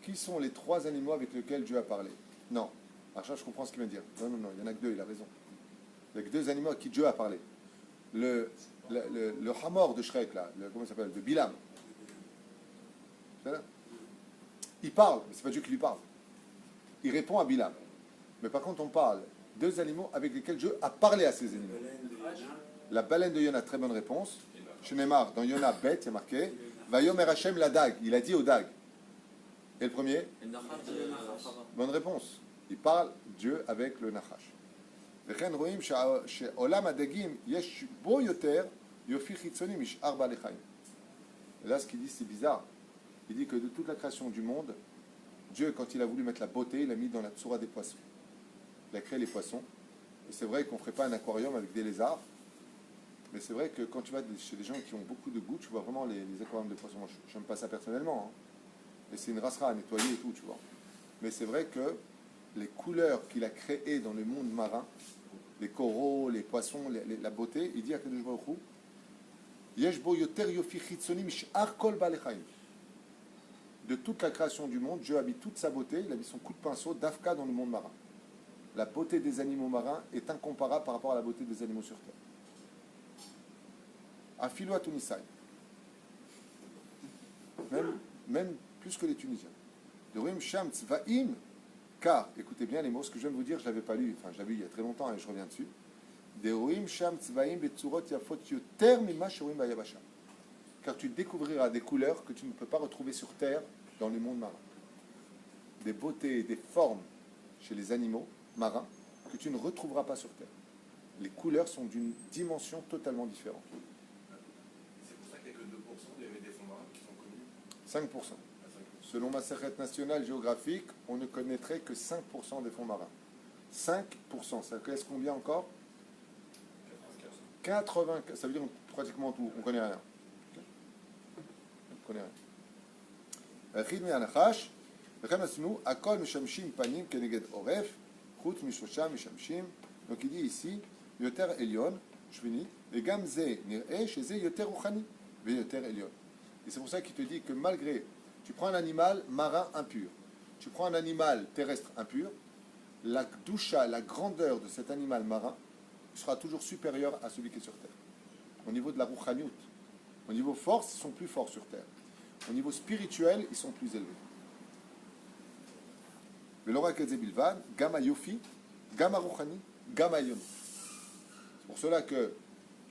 Qui sont les trois animaux avec lesquels Dieu a parlé? Non. Alors je comprends ce qu'il vient de dire. Non, il y en a que deux, il a raison. Il n'y a que deux animaux à qui Dieu a parlé. Le hamor de Shrek, là, comment il s'appelle? De Bilam. Il parle, mais ce n'est pas Dieu qui lui parle. Il répond à Bilam. Mais par contre, on parle deux animaux avec lesquels Dieu a parlé à ces animaux. La baleine de Yona, très bonne réponse. Chez Neymar, dans Yona, bête, il y a marqué Vayomer Hashem la dag. Il a dit au dag. Et le premier? Bonne réponse. Il parle Dieu avec le Nachash. וכן רואים שעולם הדגים יש בו יותר יופי חיצוני משאר בעלי חיים. Et là, ce qu'il dit, c'est bizarre. Il dit que de toute la création du monde, Dieu, quand il a voulu mettre la beauté, il l'a mis dans la tsura des poissons. Il a créé les poissons. Et c'est vrai qu'on ne ferait pas un aquarium avec des lézards. Mais c'est vrai que quand tu vas chez des gens qui ont beaucoup de goût, tu vois vraiment les aquariums de poissons. Moi, je n'aime pas ça personnellement. Et c'est une rassera à nettoyer et tout, tu vois. Mais c'est vrai que les couleurs qu'il a créées dans le monde marin, les coraux, les poissons, la beauté, il dit à Kadosh Baruch Hu, Yesh bo yoter yofi chitzoni mish'ar kol ba'alei chaim. De toute la création du monde, Dieu a mis toute sa beauté, il a mis son coup de pinceau d'Afka dans le monde marin. La beauté des animaux marins est incomparable par rapport à la beauté des animaux sur terre. Afilo à Tunisai. Même plus que les Tunisiens. De Rim Sham Tzvaim Car, écoutez bien les mots, ce que je viens de vous dire, je ne l'avais pas lu, enfin je l'avais lu il y a très longtemps et je reviens dessus. Deroim sham tzvaim betzurot yafot yoter mima sheroim bayabasha. Car tu découvriras des couleurs que tu ne peux pas retrouver sur terre dans le monde marin. Des beautés, des formes chez les animaux marins que tu ne retrouveras pas sur terre. Les couleurs sont d'une dimension totalement différente. C'est pour ça qu'il n'y a que 2% des fonds marins qui sont connus. 5%. Selon ma Masechet nationale géographique, on ne connaîtrait que 5% des fonds marins. 5%, ça laisse combien encore 80, ça veut dire pratiquement tout, on ne connaît rien. On ne connaît rien. Chid me'anachash, v'chem asnu, akol mishamshim panim keneged oref, chutz mishosha mishamshim. Donc il dit ici, yoter elyon, shvini, et gam ze nir'e, chez ze yoter ruchani, ve yoter elyon. Et c'est pour ça qu'il te dit que malgré, tu prends un animal marin impur, tu prends un animal terrestre impur, la doucha, la grandeur de cet animal marin sera toujours supérieure à celui qui est sur terre. Au niveau de la rouchaniout, au niveau force, ils sont plus forts sur terre. Au niveau spirituel, ils sont plus élevés. Le Lora Kezebilvan, Gama Yofi, Gama Rouchani, Gama Yon. C'est pour cela que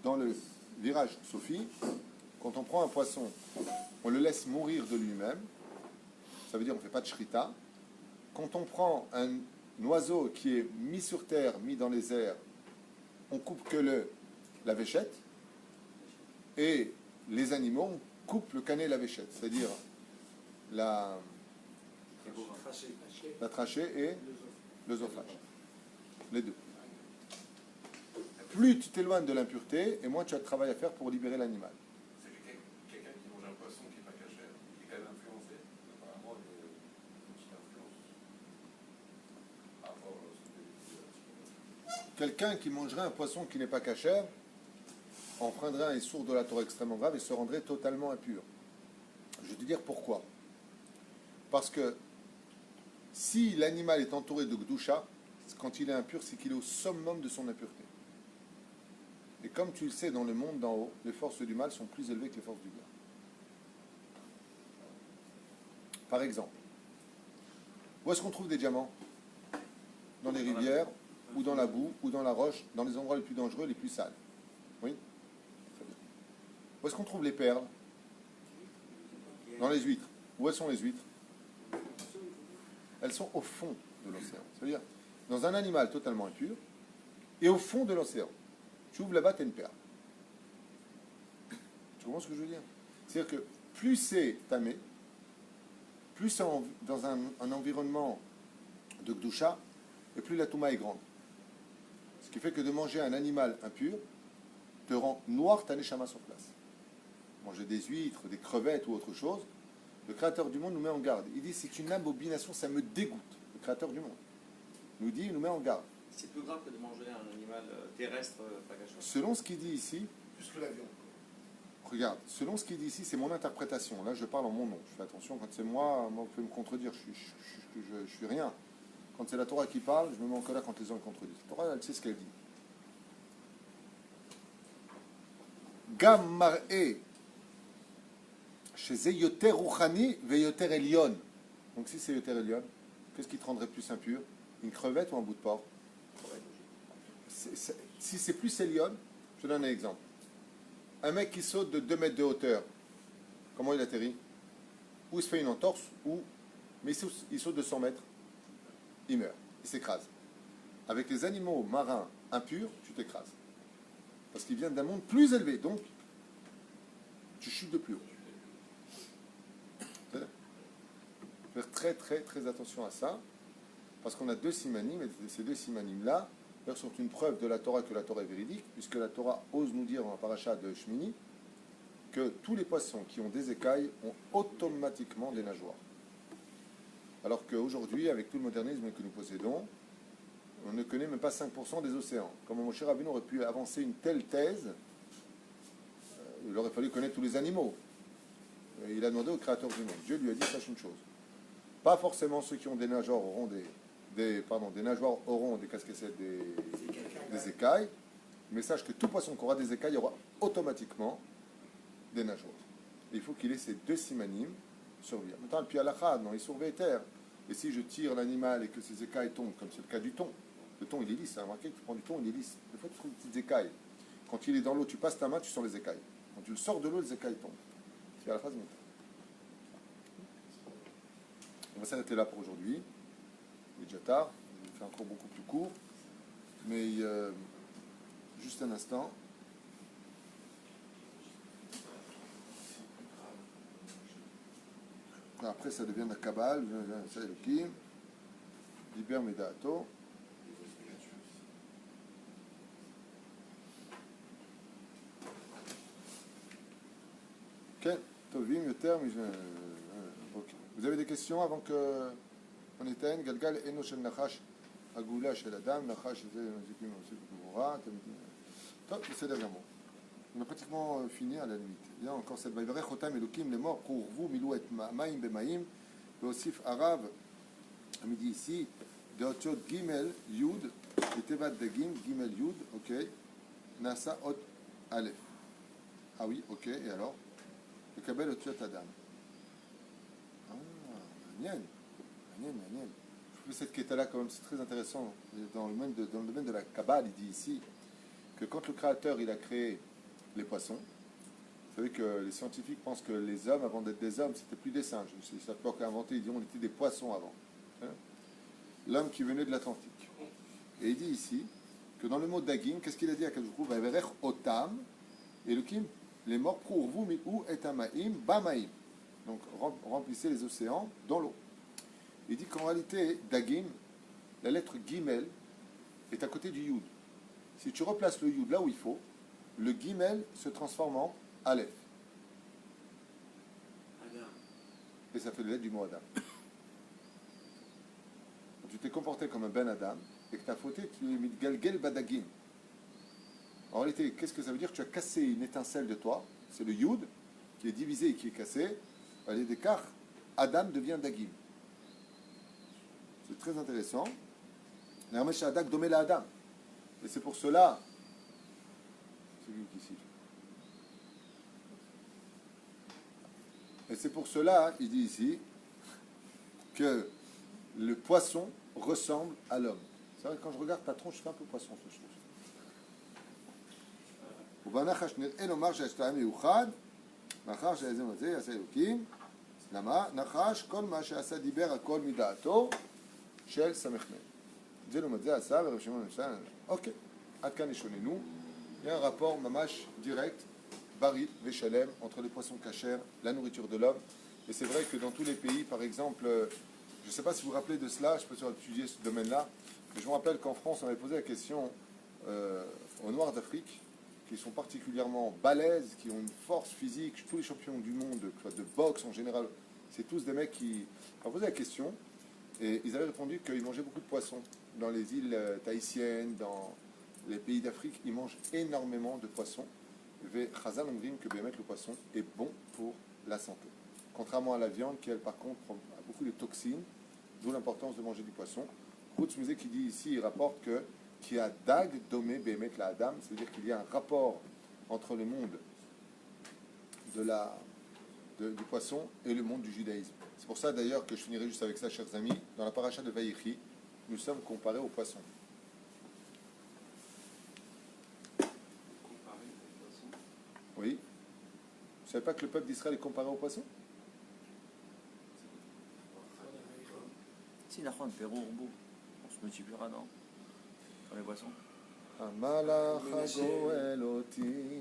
dans le virage Sophie, quand on prend un poisson, on le laisse mourir de lui-même. Ça veut dire qu'on ne fait pas de shrita. Quand on prend un oiseau qui est mis sur terre, mis dans les airs, on coupe que la véchette. Et les animaux, on coupe le canet et la véchette. C'est-à-dire la trachée et l'œsophage. Les deux. Plus tu t'éloignes de l'impureté, et moins tu as de travail à faire pour libérer l'animal. C'est quelqu'un qui mange un poisson qui n'est pas cachère, qui est quand même influencé. Apparemment, il y a une petite influence par rapport à ce que Quelqu'un qui mangerait un poisson qui n'est pas cachère enfreindrait un issour de la Torah extrêmement grave et se rendrait totalement impur. Je vais te dire pourquoi. Parce que si l'animal est entouré de gdusha, quand il est impur, c'est qu'il est au summum de son impureté. Et comme tu le sais, dans le monde d'en haut, les forces du mal sont plus élevées que les forces du bien. Par exemple, où est-ce qu'on trouve des diamants? Dans les rivières, ou dans la boue, ou dans la roche, dans les endroits les plus dangereux, les plus sales. Oui? Très bien. Où est-ce qu'on trouve les perles? Dans les huîtres. Où sont les huîtres? Elles sont au fond de l'océan. C'est-à-dire, dans un animal totalement impur, et au fond de l'océan. Tu ouvres là-bas, tu as une perle. Tu comprends ce que je veux dire? C'est-à-dire que plus c'est tamé, plus c'est dans un environnement de gdusha, et plus la touma est grande. Ce qui fait que de manger un animal impur te rend noir ta neshama sur place. Manger des huîtres, des crevettes ou autre chose, le Créateur du monde nous met en garde. Il dit, c'est une abomination, ça me dégoûte. Le Créateur du monde nous dit, il nous met en garde. C'est plus grave que de manger un animal terrestre pas cachère. Selon ce qu'il dit ici, Plus que l'avion. regarde, selon ce qu'il dit ici, c'est mon interprétation. Là, je parle en mon nom. Je fais attention, quand c'est moi, vous pouvez me contredire. Je suis rien. Quand c'est la Torah qui parle, je me mets en colère quand les gens me contredisent. La Torah, elle sait ce qu'elle dit. Gam mar'e chez yoter ruchani ve yoter elyon. Donc si c'est yoter elyon, qu'est-ce qui te rendrait plus impur? Une crevette ou un bout de porc? Si c'est plus elyon, je te donne un exemple. Un mec qui saute de 2 mètres de hauteur, comment il atterrit? Ou il se fait une entorse, mais il saute de 100 mètres, il meurt, il s'écrase. Avec les animaux marins impurs, tu t'écrases. Parce qu'ils viennent d'un monde plus élevé, donc tu chutes de plus haut. Faire très très très attention à ça, parce qu'on a 2 simanim, et ces 2 simanim-là sont une preuve de la Torah que la Torah est véridique, puisque la Torah ose nous dire dans la paracha de Shmini que tous les poissons qui ont des écailles ont automatiquement des nageoires. Alors qu'aujourd'hui, avec tout le modernisme que nous possédons, on ne connaît même pas 5% des océans. Comme mon cher Rabbeinu aurait pu avancer une telle thèse, il aurait fallu connaître tous les animaux. Et il a demandé au Créateur du monde. Dieu lui a dit, sache une chose. Pas forcément ceux qui ont des nageoires auront des nageoires auront des casquettes, des écailles, mais sache que tout poisson qui aura des écailles aura automatiquement des nageoires. Et il faut qu'il ait ces 2 simanim sur lui. Maintenant, puis à la non, il surveille terre. Et si je tire l'animal et que ces écailles tombent, comme c'est le cas du thon, le thon il est lisse, hein, remarquez que tu prends du thon, il est lisse. Des fois tu trouves des petites écailles. Quand il est dans l'eau, tu passes ta main, tu sens les écailles. Quand tu le sors de l'eau, les écailles tombent. C'est à la phase mentale. On va s'arrêter là pour aujourd'hui. Il est déjà tard, je vais faire encore beaucoup plus court. Mais juste un instant. Après, ça devient la Kabbale, ça Elohim, Diber Medato. Ok, Tovim, Yoter, ok. Vous avez des questions avant que on éteigne? Galgal, Eno Shel Nachash, Agoula Shel Adam, Nachash, Zikim, Gvora, top, c'est derrière moi. On a pratiquement fini à la limite. Il y a encore cette Vaïvarech Chotam Elokim, les morts, pour vous, Milou et Maïm Bemaïm, le Osif Arabe, on me dit ici, de Otiot Gimel Yud, et Tevat Dagim, Gimel Yud, ok, Nasa Ot Aleph. Ah oui, ok, et alors? Le Kabel Otiot Adam. Ah, Nien. Je trouve cette quête-là, quand même, c'est très intéressant. Dans le domaine de la Kabbale, il dit ici que quand le Créateur il a créé les poissons, vous savez que les scientifiques pensent que les hommes, avant d'être des hommes, c'était plus des singes. C'est ça qui a inventé, ils disent on était des poissons avant. Hein, l'homme qui venait de l'Atlantique. Et il dit ici que dans le mot Dagim, qu'est-ce qu'il a dit à Kadoujou? Vaïverech Otam, et le Kim, les morts pour vous, mais où est Amaïm, Bamaïm. Donc remplissez les océans dans l'eau. Il dit qu'en réalité, Dagim, la lettre Gimel, est à côté du Yud. Si tu replaces le Yud là où il faut, le Gimel se transforme en Aleph. Adam. Et ça fait les lettres du mot Adam. Quand tu t'es comporté comme un Ben Adam et que tu as fauté, tu es mis Galgel Badagim. En réalité, qu'est-ce que ça veut dire? Tu as cassé une étincelle de toi, c'est le Yud, qui est divisé et qui est cassé. À l'écart, Adam devient Dagim. C'est très intéressant. L'Hermesh Adak domé la Adam. Et c'est pour cela. C'est lui qui siffle. Et c'est pour cela, il dit ici, que le poisson ressemble à l'homme. C'est vrai que quand je regarde ta tronche, je fais un peu poisson, ce chose. ובנחש נראה לומר שהשתיים מיוחד, מאחר שהאזם הזה יעשה אלוקים, למה? נחש כל מה שעשה דיבר הכל מדעתו של סמ"ם. זה לעומת זה עשה ורב שמעון נפסל. אוקיי, עד כאן ישוננו. Il y a un rapport mamash direct, bari veshalem, entre les poissons cachers, la nourriture de l'homme. Et c'est vrai que dans tous les pays, par exemple, je ne sais pas si vous vous rappelez de cela, je peux pas étudier ce domaine-là, mais je me rappelle qu'en France, on avait posé la question aux Noirs d'Afrique, qui sont particulièrement balèzes, qui ont une force physique, tous les champions du monde, de boxe en général, c'est tous des mecs qui... On posé la question, et ils avaient répondu qu'ils mangeaient beaucoup de poissons. Dans les îles tahitiennes, dans les pays d'Afrique, ils mangent énormément de poissons. Ve Chazal Omrim que bien mettre le poisson est bon pour la santé. Contrairement à la viande, qui elle par contre a beaucoup de toxines, d'où l'importance de manger du poisson. Routz Musée qui dit ici, il rapporte que qui a dag domé bémet la Adam, c'est-à-dire qu'il y a un rapport entre le monde du poisson et le monde du judaïsme. C'est pour ça d'ailleurs que je finirai juste avec ça, chers amis. Dans la paracha de Vaïchi, nous sommes comparés aux poissons. Comparé au poisson. Oui. Vous ne savez pas que le peuple d'Israël est comparé aux poissons? Si, d'accord, Pérou, Orbo. On se multipliera, non? Sur les poissons. המלאך הגואל אותי,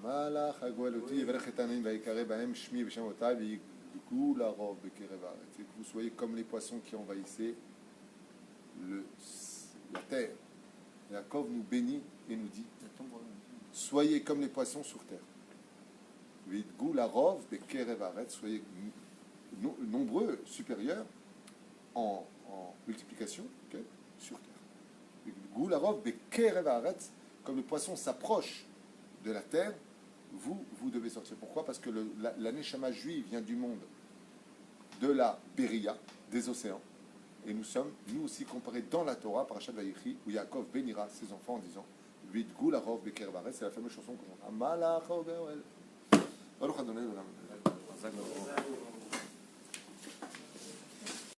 המלאך הגואל אותי, יברך את העניים ויקרא בהם שמי ושם אותי ויגדלו לרוב בקרב הארץ. Et que vous soyez comme les poissons qui envahissaient la terre. Yaakov nous bénit et nous dit, soyez comme les poissons sur terre. Vigoul arov bekerev haaretz, soyez nombreux, supérieurs en multiplication, okay, sur terre. Vigoul arov bekerev haaretz, comme le poisson s'approche de la terre, vous devez sortir. Pourquoi? Parce que la neshama juive vient du monde de la Beria, des océans. Et nous sommes, nous aussi, comparés dans la Torah, Parashat Vaïchi, où Yaakov bénira ses enfants en disant Vidgoul arov bekerev haaretz, c'est la fameuse chanson qu'on chante. Amalach Ogoel. Baruch Adonai Olam.